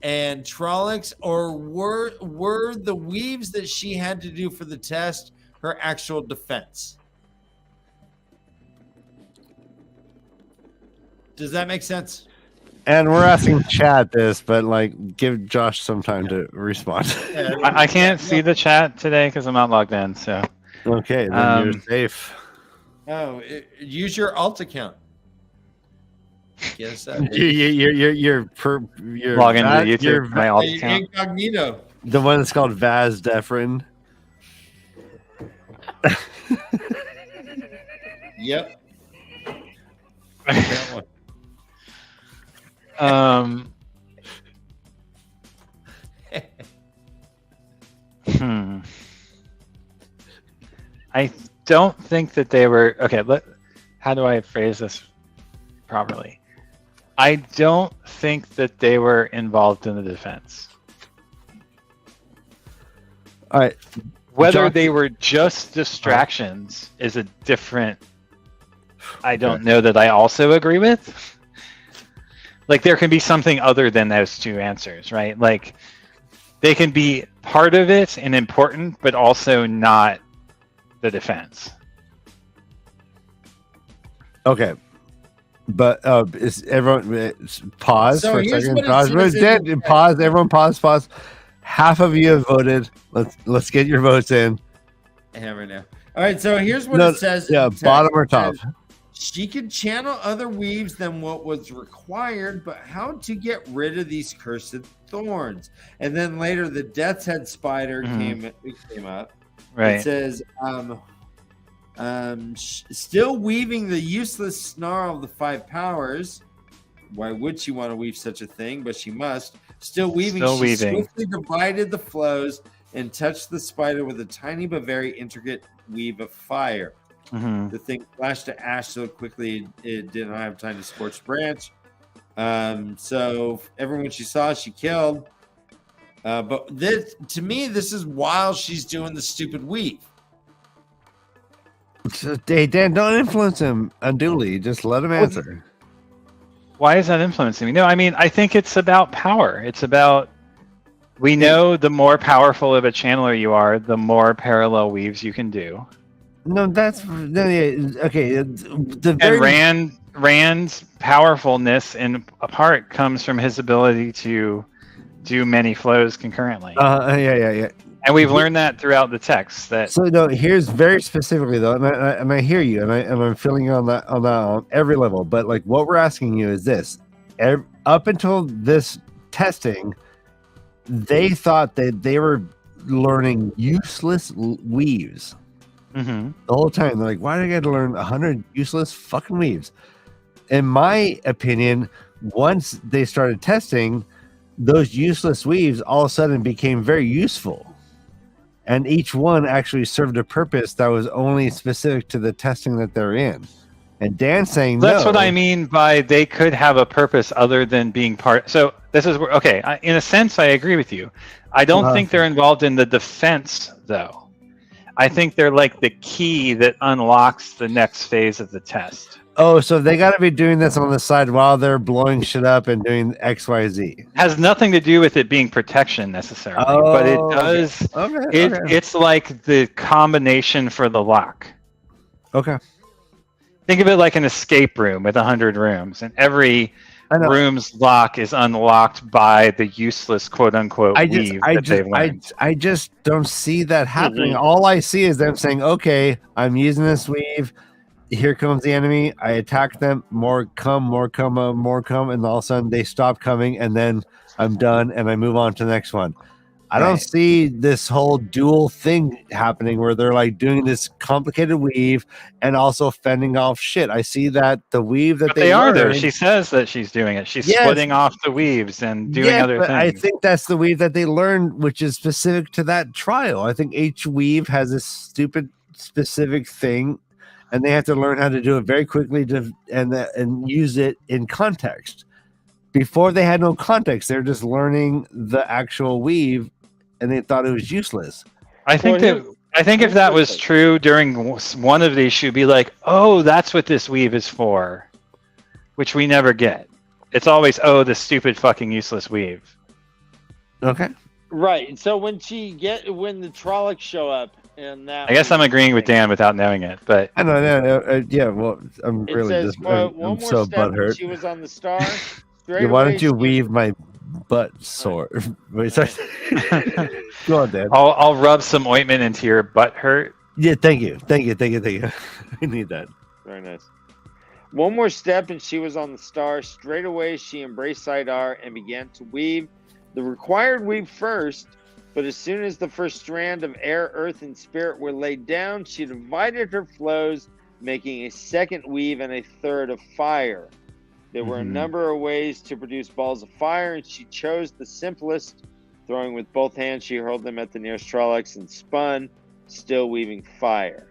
and Trollocs, or were the weaves that she had to do for the test her actual defense? Does that make sense?
And we're asking chat this, but like, give Josh some time to respond.
I can't see the chat today because I'm not logged in. So
Okay, then you're safe.
Oh, use your alt account. Guess that.
You're
log into YouTube. My alt account.
Incognito.
The one that's called MaTsDaGgerX.
Yep. That one.
I don't think that they were okay. How do I phrase this properly? I don't think that they were involved in the defense.
All right.
Whether they were just distractions is a different. I don't know that I also agree with. Like, there can be something other than those two answers, right? Like, they can be part of it and important, but also not the defense.
Okay. But is everyone pause
So
for a
here's
second?
what it
Pause.
says in the
Pause. Everyone pause. Half of you have voted. Let's get your votes in.
Hammer now. All right, so here's what it says.
Yeah, bottom or top?
She could channel other weaves than what was required, but how to get rid of these cursed thorns? And then later, the Death's Head spider came up.
Right.
It says, still weaving the useless snarl of the 5 powers. Why would she want to weave such a thing? But she must. Still weaving. She swiftly divided the flows and touched the spider with a tiny but very intricate weave of fire. The thing flashed to ash so quickly it did not have time to scorch the branch. So everyone she saw, she killed. But this, to me, this is while she's doing the stupid weave.
So, hey, Dan, don't influence him unduly. Just let him answer.
Why is that influencing me? No, I mean, I think it's about power. It's about, we know the more powerful of a channeler you are, the more parallel weaves you can do.
No, that's okay.
And Rand's powerfulness in a part comes from his ability to do many flows concurrently.
Yeah.
And we've learned that throughout the text.
So no, here's very specifically though, and I hear you, and I'm feeling you on that on every level. But like, what we're asking you is this: up until this testing, they thought that they were learning useless weaves. The whole time they're like, why do I got to learn 100 useless fucking weaves? In my opinion, once they started testing, those useless weaves all of a sudden became very useful, and each one actually served a purpose that was only specific to the testing that they're in. And Dan's saying
That's
no.
what I mean by they could have a purpose other than being part. So this is where, okay, in a sense, I agree with you. I don't think they're involved in the defense, though. I think they're like the key that unlocks the next phase of the test.
Oh, so they got to be doing this on the side while they're blowing shit up and doing XYZ.
Has nothing to do with it being protection necessarily, but it does.
Okay.
It's like the combination for the lock.
Okay.
Think of it like an escape room with 100 rooms, and every room's lock is unlocked by the useless quote-unquote weave that they've learned.
I just don't see that happening. All I see is them saying, okay, I'm using this weave. Here comes the enemy. I attack them. More come, and all of a sudden they stop coming, and then I'm done, and I move on to the next one. I don't see this whole dual thing happening where they're like doing this complicated weave and also fending off shit. I see that the weave that
they are there. She says that she's doing it. She's splitting off the weaves and doing other things.
I think that's the weave that they learned, which is specific to that trial. I think each weave has this stupid specific thing, and they have to learn how to do it very quickly and use it in context. Before they had no context, they're just learning the actual weave, and they thought it was useless.
I think if that was true during one of these, she'd be like, "Oh, that's what this weave is for," which we never get. It's always, "Oh, the stupid fucking useless weave."
Okay. Right. So when the Trollocs show up, and that
I guess I'm agreeing with Dan without knowing it, but
I know. Yeah. Well, I'm
it
really
says,
just.
one
I'm
more
so
step when
butthurt.
she was on the star.
Yeah, why don't you weave my butt sore? Wait, sorry. Go on, Dan.
I'll rub some ointment into your butt hurt.
Yeah, thank you. I need that.
Very nice. One more step and she was on the star. Straight away, she embraced Sidar and began to weave the required weave first. But as soon as the first strand of air, earth, and spirit were laid down, she divided her flows, making a second weave and a third of fire. There were a number of ways to produce balls of fire, and she chose the simplest. Throwing with both hands, she hurled them at the nearest Trollocs and spun, still weaving fire.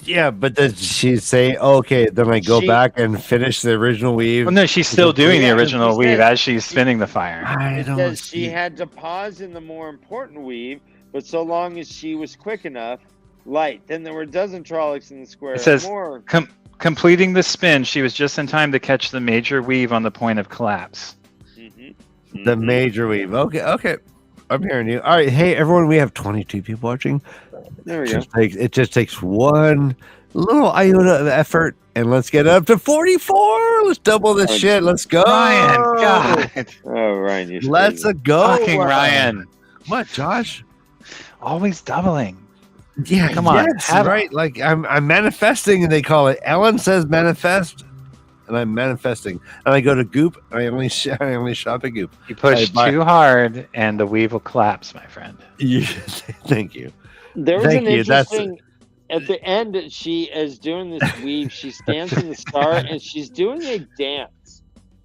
Yeah, but does she say, okay, then I go back and finish the original weave?
Well, no, she's still doing the original weave as she's spinning the fire.
It says she had to pause in the more important weave, but so long as she was quick enough, light. Then there were a dozen Trollocs in the square.
It says, completing the spin, she was just in time to catch the major weave on the point of collapse.
The major weave. Okay. I'm hearing you. All right. Hey, everyone, we have 22 people watching.
There we go.
It just takes one little iota of effort, and let's get up to 44. Let's double this shit. Let's go.
Ryan, God.
Oh, Ryan.
Let's go.
Fucking Ryan.
What, Josh?
Always doubling.
Yeah,
come on.
Yes, right. Like I'm manifesting, and they call it. Ellen says manifest, and I'm manifesting. And I go to Goop. And I only shop at Goop.
You push too hard, and the weave will collapse, my friend.
Thank you.
There was an interesting. At the end, she is doing this weave. She stands in the star, and she's doing a dance,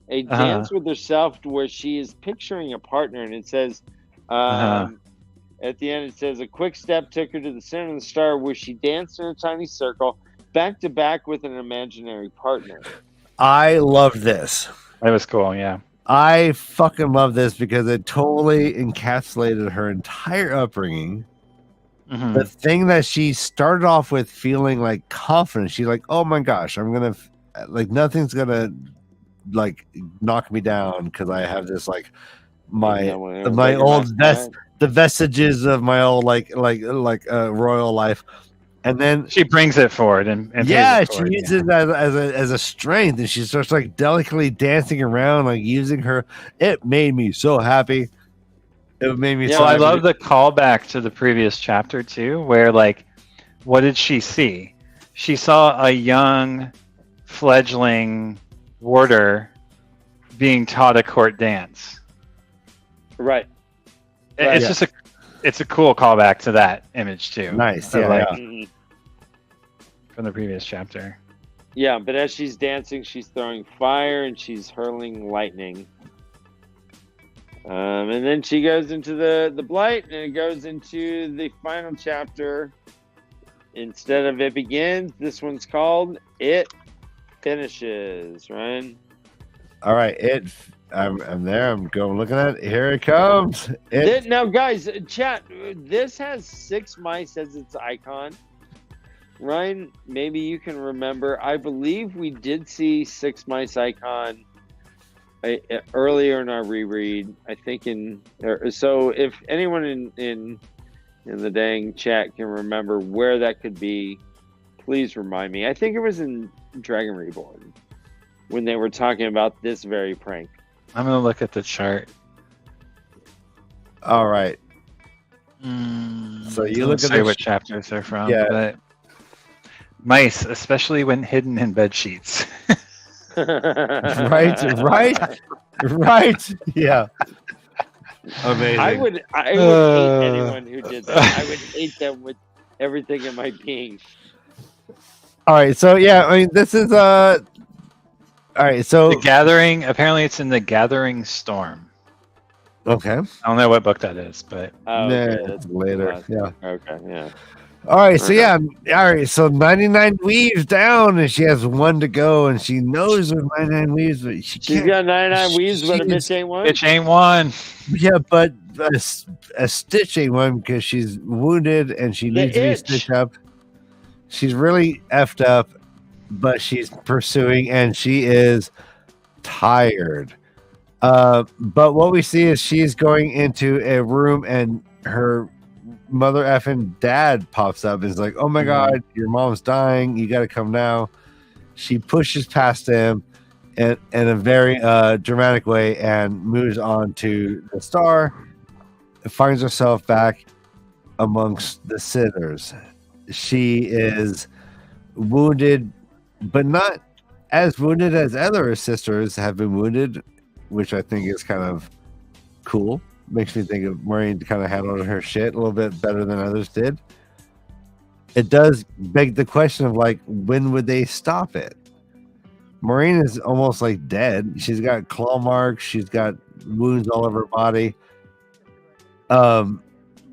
dance with herself, where she is picturing a partner, and it says. At the end, it says, a quick step took her to the center of the star where she danced in a tiny circle, back to back with an imaginary partner.
I love this.
That was cool, yeah.
I fucking love this because it totally encapsulated her entire upbringing. The thing that she started off with feeling like confident. She's like, oh my gosh, I'm going to, like, nothing's going to, like, knock me down because I have this, like, my old the vestiges of my old like royal life, and then
she brings it forward and
she uses it as a strength, and she starts like delicately dancing around, like using her. It made me so happy. It made me so
I
happy.
love the callback to the previous chapter too, where like, what did she see? She saw a young fledgling warder being taught a court dance.
Right.
It's just it's a cool callback to that image too.
Nice,
from the previous chapter.
Yeah, but as she's dancing, she's throwing fire and she's hurling lightning. And then she goes into the blight, and it goes into the final chapter. Instead of It Begins, this one's called it finishes, Ryan.
All right, I'm there. I'm going looking at it. Here it comes.
Now, guys, chat. This has 6 mice as its icon. Ryan, maybe you can remember. I believe we did see 6 mice icon earlier in our reread. I think so. If anyone in the dang chat can remember where that could be, please remind me. I think it was in Dragon Reborn when they were talking about this very prank.
I'm gonna look at the chart.
All right. So you look at
say what chapters they're from.
Yeah.
But mice, especially when hidden in bed sheets.
right. Yeah. Amazing.
I would hate anyone who did that. I would hate them with everything in my being.
All right. So yeah, I mean, this is all right. So
The Gathering. Apparently, it's in the Gathering Storm.
okay.
I don't know what book that is, but
Oh,
Nah,
okay,
it's later. Yeah.
Okay, yeah.
All right. So yeah. All right. So 99 weaves down, and she has 1 to go, and she knows there's 99 weaves, but she
She's
can't.
got 99 weaves, but a
she's-
bitch ain't one.
bitch ain't one.
Yeah, but a stitch ain't one because she's wounded and she
The
needs to be
itch.
stitched up. She's really effed up, but she's pursuing and she is tired. But what we see is she's going into a room and her mother effing dad pops up and is like, "Oh my god, your mom's dying. You got to come now." She pushes past him in a very dramatic way and moves on to the star. Finds herself back amongst the sitters. She is wounded, but not as wounded as other sisters have been wounded, which I think is kind of cool. Makes me think of Maureen kind of handled her shit a little bit better than others did. It does beg the question of like, when would they stop it? Maureen is almost like dead. She's got claw marks. She's got wounds all over her body.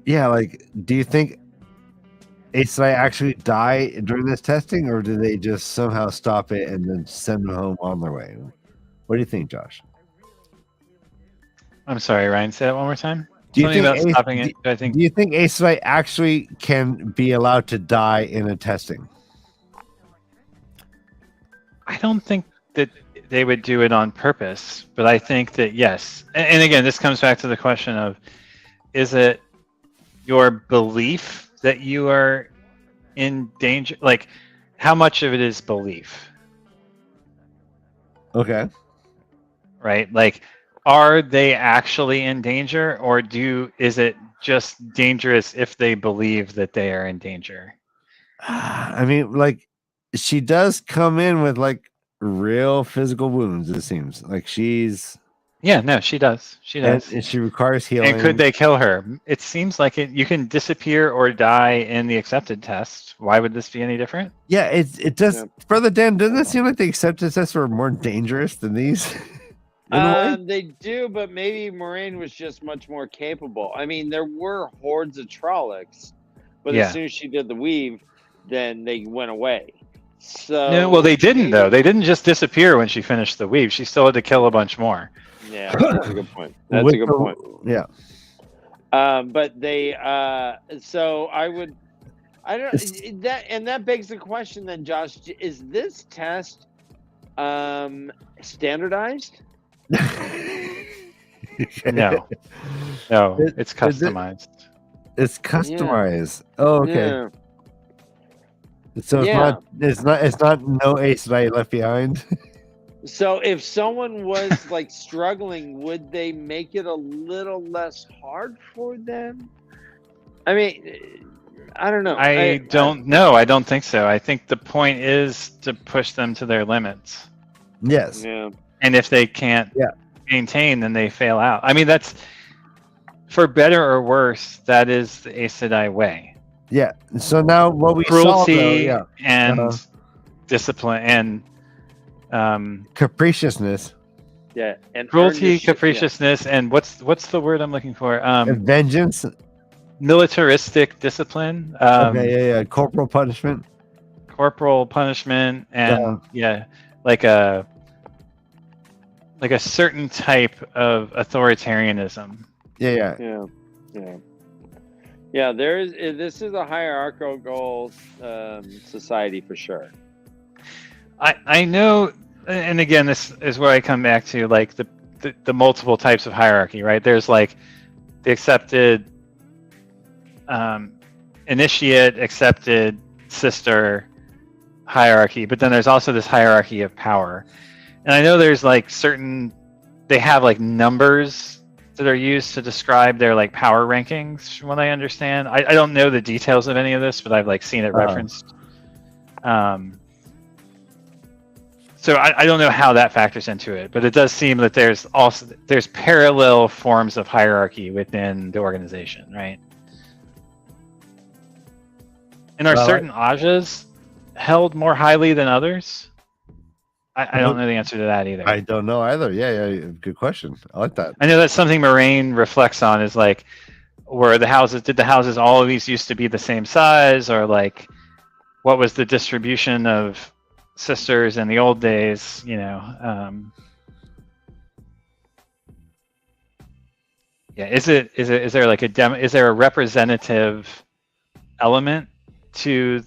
Yeah, like, do you think Ace and I actually die during this testing, or do they just somehow stop it and then send them home on their way? What do you think, Josh?
I'm sorry, Ryan. Say that one more time.
Do you
Something
think
about
Ace,
stopping it. I think
do you think Ace and I actually can be allowed to die in a testing?
I don't think that they would do it on purpose, but I think that yes. And again, this comes back to the question of, is it your belief that you are in danger? Like, how much of it is belief?
Okay.
Right? Like, are they actually in danger, or is it just dangerous if they believe that they are in danger?
I mean, like, she does come in with like real physical wounds, it seems. Like she's
No, she does. She does.
and she requires healing.
And could they kill her? It seems like you can disappear or die in the accepted test. Why would this be any different?
Yeah, it does.
Yeah.
Further down, doesn't it seem like the acceptance tests were more dangerous than these? In a way?
They do, but maybe Moraine was just much more capable. I mean, there were hordes of Trollocs, but
Yeah.
as soon as she did the weave, then they went away. So
No, well, they didn't
maybe-
though. They didn't just disappear when she finished the weave. She still had to kill a bunch more.
Yeah, that's a good point. That's
With
a good
the-
point.
Yeah.
But they so I don't that begs the question then, Josh, is this test standardized?
No, it's customized.
It's customized. Oh, okay.
Yeah.
So
Yeah.
it's not no Ace Knight left behind.
So if someone was like struggling, would they make it a little less hard for them? I mean, I don't know.
I don't know. I don't think so. I think the point is to push them to their limits.
Yes.
Yeah.
And if they can't maintain, then they fail out. I mean, that's, for better or worse, that is the Aes Sedai way.
Yeah. So now what we
Cruelty
saw, though,
and discipline and
capriciousness,
Yeah. And
cruelty, capriciousness, and what's the word I'm looking for?
vengeance.
Militaristic discipline.
Okay, corporal punishment.
corporal punishment and like a certain type of authoritarianism.
Yeah. This is a hierarchical society for sure.
I know, and again, this is where I come back to like the multiple types of hierarchy, right? There's like the accepted initiate, accepted sister hierarchy, but then there's also this hierarchy of power. And I know there's like they have like numbers that are used to describe their like power rankings from what I understand. I don't know the details of any of this, but I've like seen it referenced. So I don't know how that factors into it, but it does seem that there's parallel forms of hierarchy within the organization, right? And are certain Ajas held more highly than others? I don't know the answer to that either.
I don't know either. Yeah, good question. I like that.
I know that's something Moraine reflects on, is like, were the houses all of these used to be the same size, or like, what was the distribution of sisters in the old days? You know, is there like is there a representative element to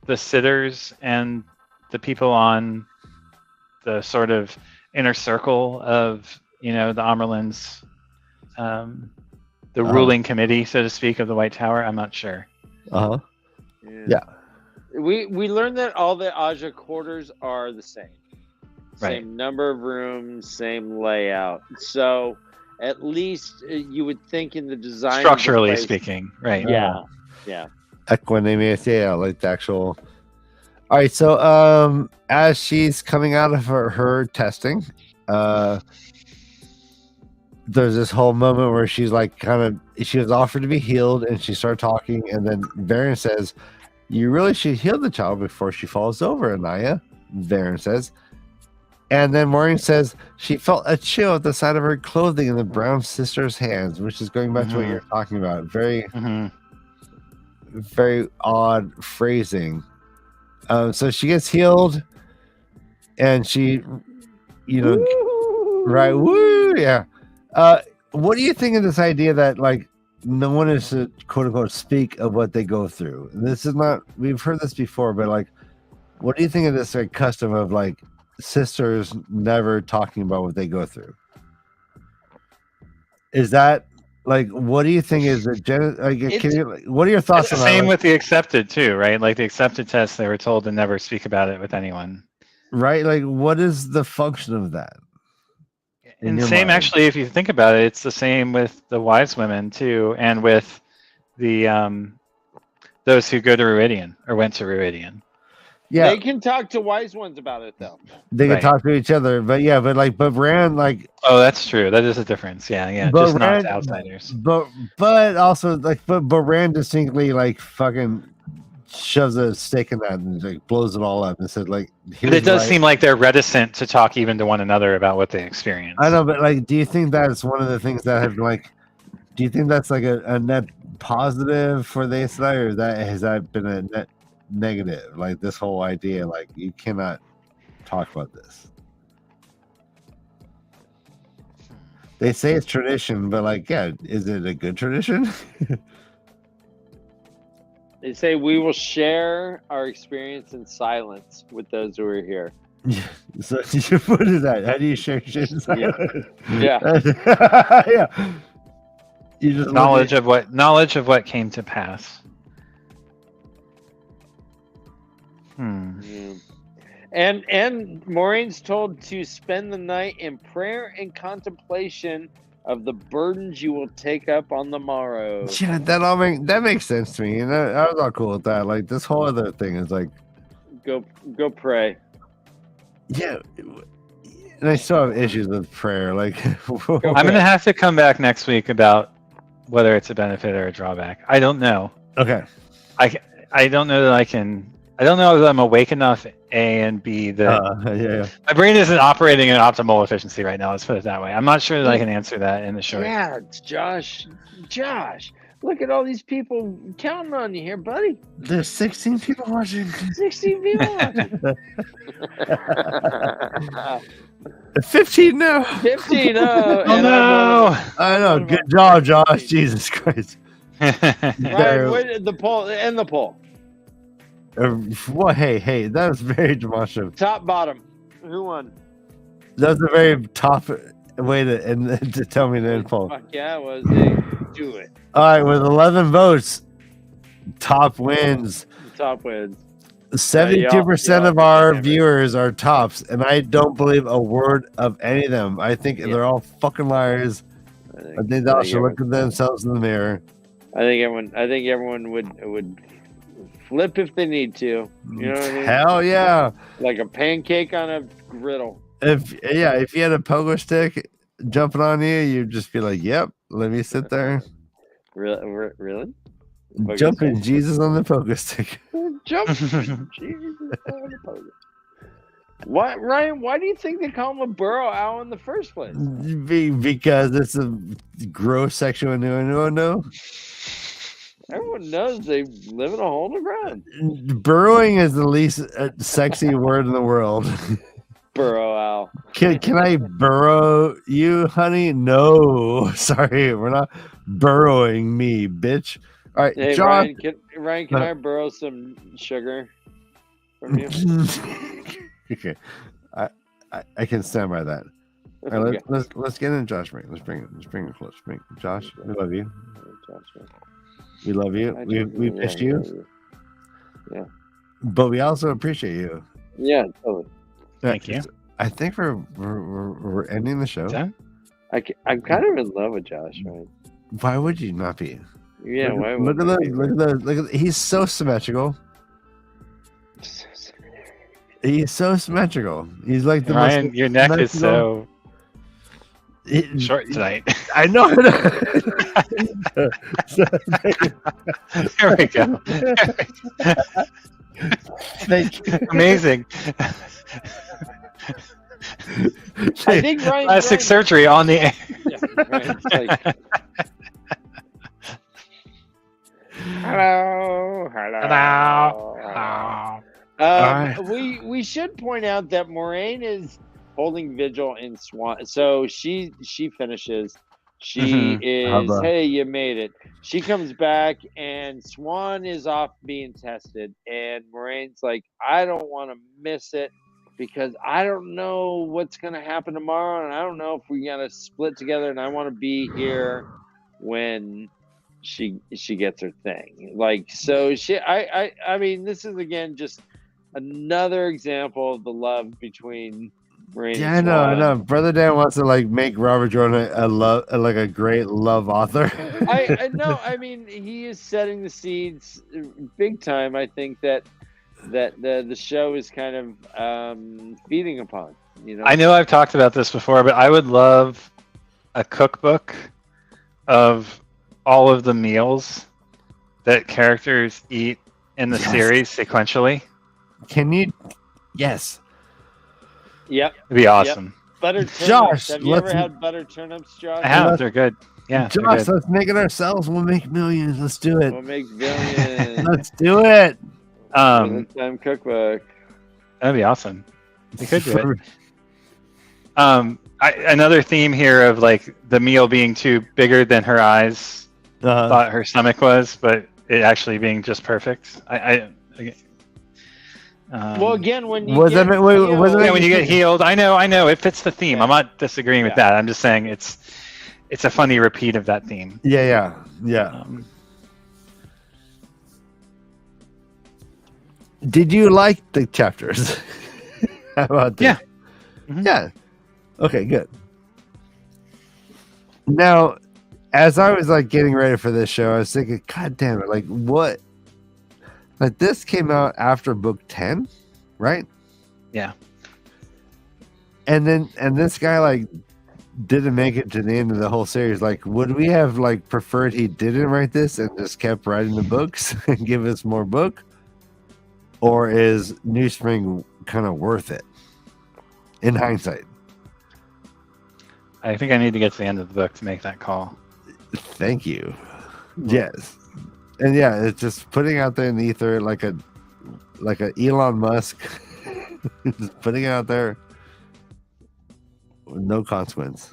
the sitters and the people on the sort of inner circle of, you know, the Amerlin's, the ruling committee, so to speak, of the White Tower? I'm not sure.
Yeah. We learned that all the Aja quarters are the same.
Right.
Same number of rooms, same layout. So at least you would think in the design,
structurally speaking, right?
Yeah.
Equanimous, like the actual. All right, so as she's coming out of her testing, there's this whole moment where she's like she was offered to be healed, and she started talking, and then Varen says, "You really should heal the child before she falls over, Anaya," Varen says. And then Maureen says she felt a chill at the side of her clothing in the brown sister's hands, which is going back to what you're talking about. Very, very odd phrasing. So she gets healed, and she, right? Woo, yeah. What do you think of this idea that like no one is to quote unquote speak of what they go through? This is not. We've heard this before, but like, what do you think of this like custom of like sisters never talking about what they go through? Is that like, what do you think is the what are your thoughts on that?
Same with the accepted too, right? Like the accepted test, they were told to never speak about it with anyone.
Right? Like, what is the function of that?
And same, actually, if you think about it, it's the same with the wise women too, and with the those who go to Ruidian or went to Ruidian.
Yeah,
they can talk to wise ones about it though.
They can talk to each other, but Rand, like,
oh, that's true. That is a difference. Yeah,
but
just
Rand,
not outsiders.
But also like, but Rand distinctly like fucking shoves a stake in that and like blows it all up and said like.
But it does seem like they're reticent to talk even to one another about what they experience.
I know, but like, do you think that's one of the things that have like? Do you think that's like a net positive for the Aes Sedai, or has that been a net negative? Like this whole idea, like you cannot talk about this. They say it's tradition, but like, yeah, is it a good tradition?
They say we will share our experience in silence with those who are here.
So what is that? How do you share shit in silence?
Yeah.
Yeah. You just
knowledge of what came to pass.
Yeah. And Maureen's told to spend the night in prayer and contemplation of the burdens you will take up on the morrow.
Yeah, that makes sense to me, and I was all cool with that. Like this whole other thing is like,
go pray.
Yeah, and I still have issues with prayer. Like,
I'm gonna have to come back next week about whether it's a benefit or a drawback. I don't know.
Okay.
I don't know that I can. I don't know that I'm awake enough, A, and B, that my brain isn't operating at optimal efficiency right now. Let's put it that way. I'm not sure that I can answer that in the short.
Yeah, Josh, Look at all these people counting on you here, buddy.
There's 16 people watching.
16 people watching.
15 now.
15.
Oh
And
no!
I know. Good job, Josh. Jesus Christ.
Ryan, wait, the poll. End the poll.
Well, hey, that was very demonstrative.
Top, bottom. Who won?
That's a very top way to tell me the info.
Fuck yeah, it was. Hey, do it.
All right, with 11 votes, top wins.
Top wins.
72% of our viewers are tops, and I don't believe a word of any of them. I think they're all fucking liars. I think they all should look at themselves in the mirror.
I think everyone would flip if they need to. You know what I mean?
Hell yeah!
Like a pancake on a griddle.
If you had a pogo stick jumping on you, you'd just be like, "Yep, let me sit there."
Really?
Jumping Jesus on the pogo stick.
Jump. Jesus on the pogo. What, Ryan? Why do you think they call him a burrow owl in the first place?
Because it's a gross sexual innuendo.
Everyone knows they live in a hole in the ground.
Burrowing is the least sexy word in the world.
Burrow owl.
Can I burrow you, honey? No, sorry, we're not burrowing me, bitch. All right,
Hey,
John.
Ryan, can I borrow some sugar from you?
Okay, I can stand by that. All right, let's get in Josh. Let's bring it close. Josh, we love you. We love you. We miss you.
Yeah.
But we also appreciate you.
Yeah, totally.
Thank you.
I think we're ending the show.
Done?
I'm kind of in love with Josh, right?
Why would you not be?
Yeah,
look at those. He's so symmetrical. He's so symmetrical. He's like the
Ryan,
most
your neck is so short tonight.
I know.
There we go.
Thank you.
Amazing.
I think Ryan.
Plastic surgery on the air.
Yeah, Ryan's like, hello. We should point out that Moraine is holding vigil in Swan. So she finishes. She is, hey, you made it. She comes back and Swan is off being tested. And Moraine's like, I don't want to miss it because I don't know what's going to happen tomorrow. And I don't know if we're going to split together. And I want to be here when she gets her thing. Like, so I mean, this is again just another example of the love between Rain.
Yeah, I know. Brother Dan wants to like make Robert Jordan a great love author.
I know. I mean, he is setting the seeds big time. I think that the show is kind of feeding upon. You know,
I know I've talked about this before, but I would love a cookbook of all of the meals that characters eat in the series sequentially.
Can you? Yes.
Yep.
It'd be awesome.
Yep. Buttered turnips.
Josh,
have you ever had buttered turnips, Josh?
I have. They're good. Yeah.
Josh, let's make it ourselves. We'll make millions. Let's do it.
We'll make billions.
Let's do it.
Time cookbook.
That'd be awesome. We could do it. Another theme here of like the meal being too bigger than her eyes thought her stomach was, but it actually being just perfect.
Well, again, when you
when you get healed, I know it fits the theme. I'm not disagreeing with that. I'm just saying it's a funny repeat of that theme.
Yeah. Did you like the chapters? How about that?
Yeah. Mm-hmm.
Yeah. Okay, good. Now, as I was like getting ready for this show, I was thinking, God damn it, like what? Like this came out after book 10, right?
Yeah.
And this guy like didn't make it to the end of the whole series. Like, would we have like preferred he didn't write this and just kept writing the books and give us more book? Or is New Spring kind of worth it in hindsight?
I think I need to get to the end of the book to make that call.
Thank you. Yes, and yeah, it's just putting out there in the ether like a Elon Musk, just putting it out there with no consequence.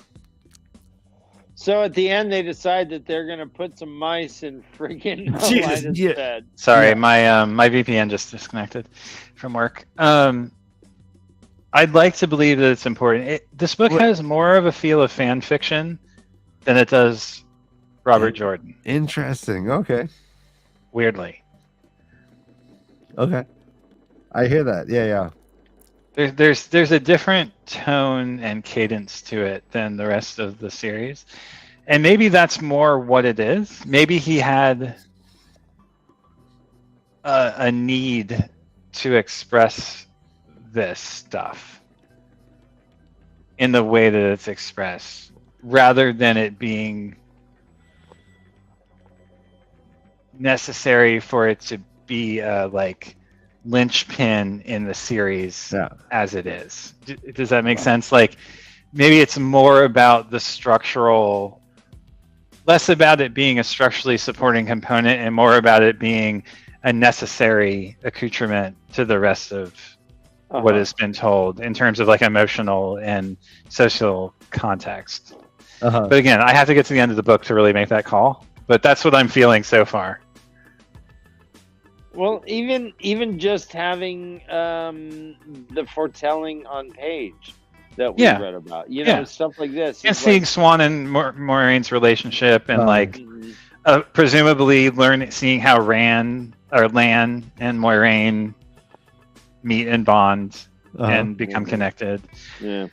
So at the end, they decide that they're gonna put some mice in friggin'
Jesus,
Linus'
yeah.
bed.
Sorry,
Yeah.
my VPN just disconnected from work. I'd like to believe that it's important. This book has more of a feel of fan fiction than it does Robert Jordan.
Interesting. Okay.
Weirdly,
Okay. I hear that. Yeah.
there's a different tone and cadence to it than the rest of the series, and maybe that's more what it is. Maybe he had a need to express this stuff in the way that it's expressed, rather than it being necessary for it to be a like linchpin in the series as it is. Does that make sense? Like maybe it's more about the structural, less about it being a structurally supporting component and more about it being a necessary accoutrement to the rest of what has been told in terms of like emotional and social context. But again, I have to get to the end of the book to really make that call. But that's what I'm feeling so far.
Well, even just having the foretelling on page that we read about, stuff like this,
and seeing Swan and Moiraine's relationship, and presumably seeing how Lan and Moiraine meet and bond and become connected.
Yeah.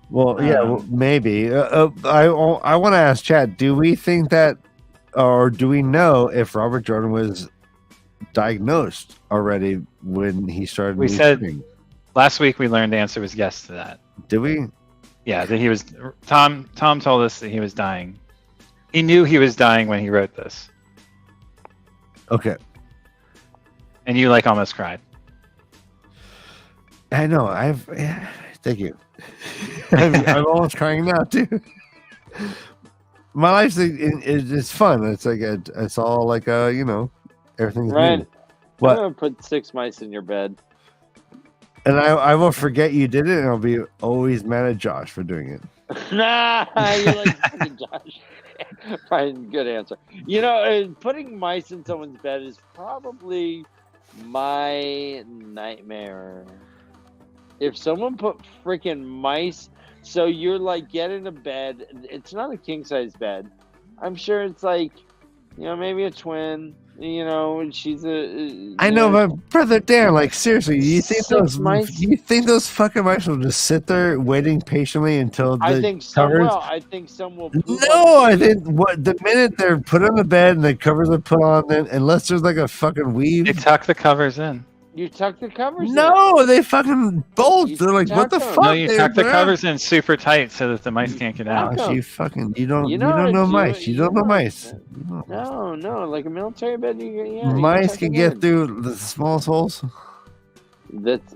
Well, maybe. I want to ask Chad, do we think that, or do we know if Robert Jordan was diagnosed already when he started?
We said last week we learned the answer was yes to that.
Did we?
Yeah, that he was. Tom told us that he was dying. He knew he was dying when he wrote this.
Okay.
And you almost cried.
I know. Thank you. I'm almost crying now too. My life's it's fun. It's like it's all like everything's
Ryan,
new. What?
I'm gonna put 6 mice in your bed.
And I will forget you did it, and I'll be always mad at Josh for doing it.
Nah, you like fucking Josh. Fine, good answer. Putting mice in someone's bed is probably my nightmare. If someone put freaking mice, so you're get in a bed. It's not a king size bed. I'm sure it's maybe a twin. She's a.
I know, but brother Dan, seriously, you think those
mice?
You think those fucking mice will just sit there waiting patiently until the
I think some
covers?
will. I think some will.
No, I think the minute they're put on the bed and the covers are put on, then unless there's a fucking weave,
You tuck the covers in.
You tuck the covers in.
no, they fucking bolt. They're like, what the
tuck them.
fuck?
No, you tuck the covers in super tight so that the mice can't get out.
Gosh, you don't
You
know
know
mice. You don't know mice.
No, like a military bed.
Mice can get through the smallest holes.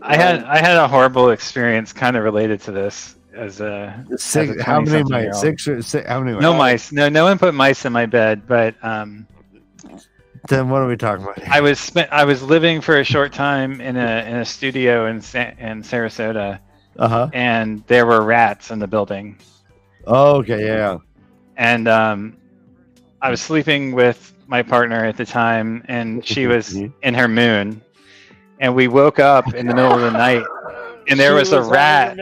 I had a horrible experience kind of related to this as a
How many mice?
20-something-year-old.
How many mice?
No mice. No one put mice in my bed, but
Then what are we talking about?
I was living for a short time in a studio in Sarasota, and there were rats in the building.
Oh, okay, yeah.
And I was sleeping with my partner at the time, and she was in her moon, and we woke up in the middle of the night, and there was a rat.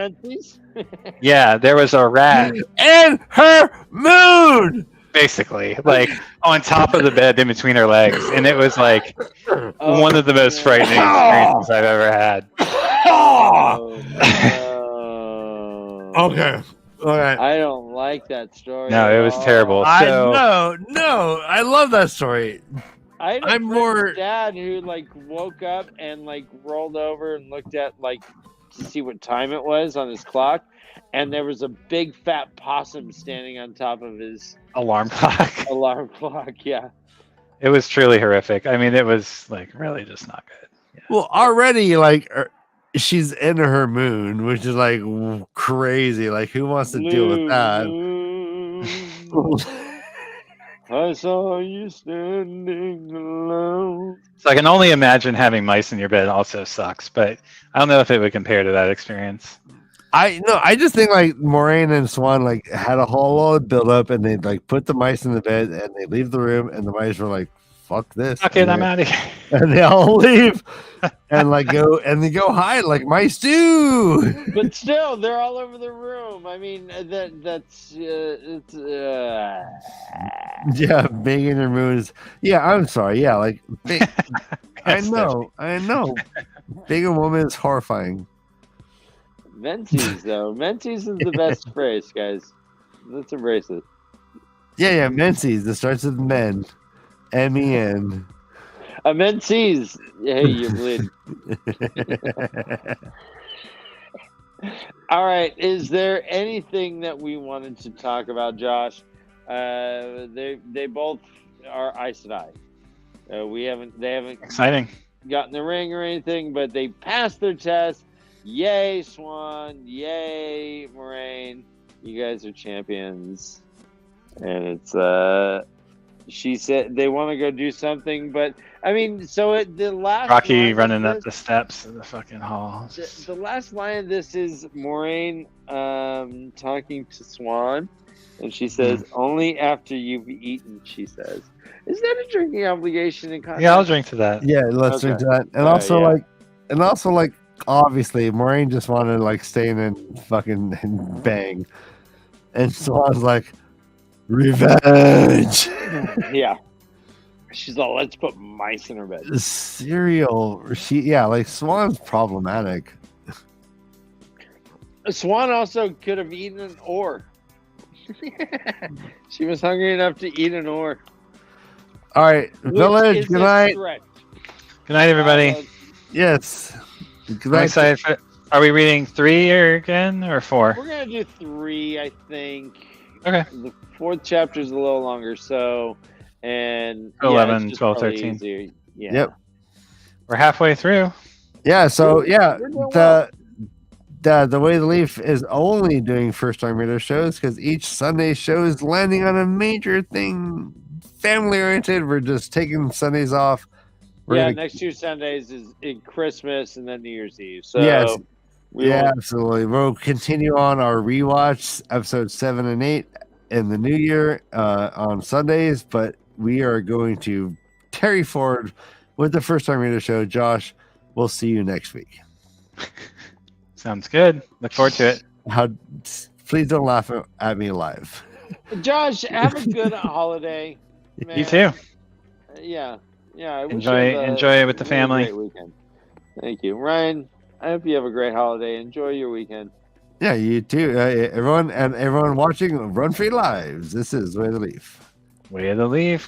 Yeah, there was a rat
in her moon.
Basically, on top of the bed in between her legs, and it was one of the most frightening experiences I've ever had.
Okay. All right.
I don't like that story.
No, it was terrible.
No, I love that story.
I'm more dad who woke up and rolled over and looked at to see what time it was on his clock, and there was a big fat possum standing on top of his
alarm clock.
Alarm clock, yeah.
It was truly horrific. I mean, it was really just not good. Yeah.
Well, already she's in her moon, which is crazy. Who wants to deal with that?
I saw you standing alone.
So I can only imagine having mice in your bed also sucks, but I don't know if it would compare to that experience.
I just think like Moraine and Swan like had a whole lot of build up, and they like put the mice in the bed, and they leave the room, and the mice were like, "Fuck this!"
Fuck it,
and
I'm out of here.
and they all leave, and like they go hide like mice do.
But still, they're all over the room. I mean, that's it's.
Yeah, big in their moons. Yeah, I'm sorry. Yeah, like big, I know. Big and woman is horrifying.
Mentees, though. Mentees is the best phrase, guys. Let's embrace it.
Yeah, menses. It starts with men. MEN.
A mentees. Hey, you're bleeding. All right. Is there anything that we wanted to talk about, Josh? They both are Aes Sedai. They haven't
Exciting.
gotten the ring or anything, but they passed their test. Yay, Swan. Yay, Moraine. You guys are champions. And it's she said they want to go do something, but I mean, so the last
Rocky running up the steps of the fucking hall.
the last line of this is Moraine talking to Swan, and she says, "Only after you've eaten," she says. Is that a drinking obligation in contract?
Yeah, I'll drink to that.
Yeah, let's drink to that. And also like obviously Moraine just wanted to like stay in and fucking and bang. And Swan's like, revenge.
Yeah. She's all, let's put mice in her bed.
Cereal. Like Swan's problematic.
Swan also could have eaten an oar. She was hungry enough to eat an oar.
All right, village. Good night.
Good night, everybody.
Yes.
I'm excited for, are we reading 3 again or 4?
We're gonna do 3, I think.
Okay.
The 4th chapter is a little longer, so
11, 12, 13.
Easier. Yeah.
Yep.
We're halfway through.
Yeah. So
We're doing
the way the Leaf is only doing first-time reader shows because each Sunday show is landing on a major thing, family-oriented. We're just taking Sundays off.
Next 2 Sundays is in Christmas and then New Year's Eve. So
yes. Absolutely. We'll continue on our rewatch episodes 7 and 8 in the new year on Sundays, but we are going to carry forward with the first time reader show. Josh, we'll see you next week.
Sounds good. Look forward to it.
Please don't laugh at me live.
Josh, have a good holiday. Man.
You too.
Yeah. I wish
enjoy it with the family.
Great weekend. Thank you, Ryan. I hope you have a great holiday. Enjoy your weekend.
Yeah, you too. Everyone watching, run for your lives. This is Way of the Leaf.
Way of the Leaf.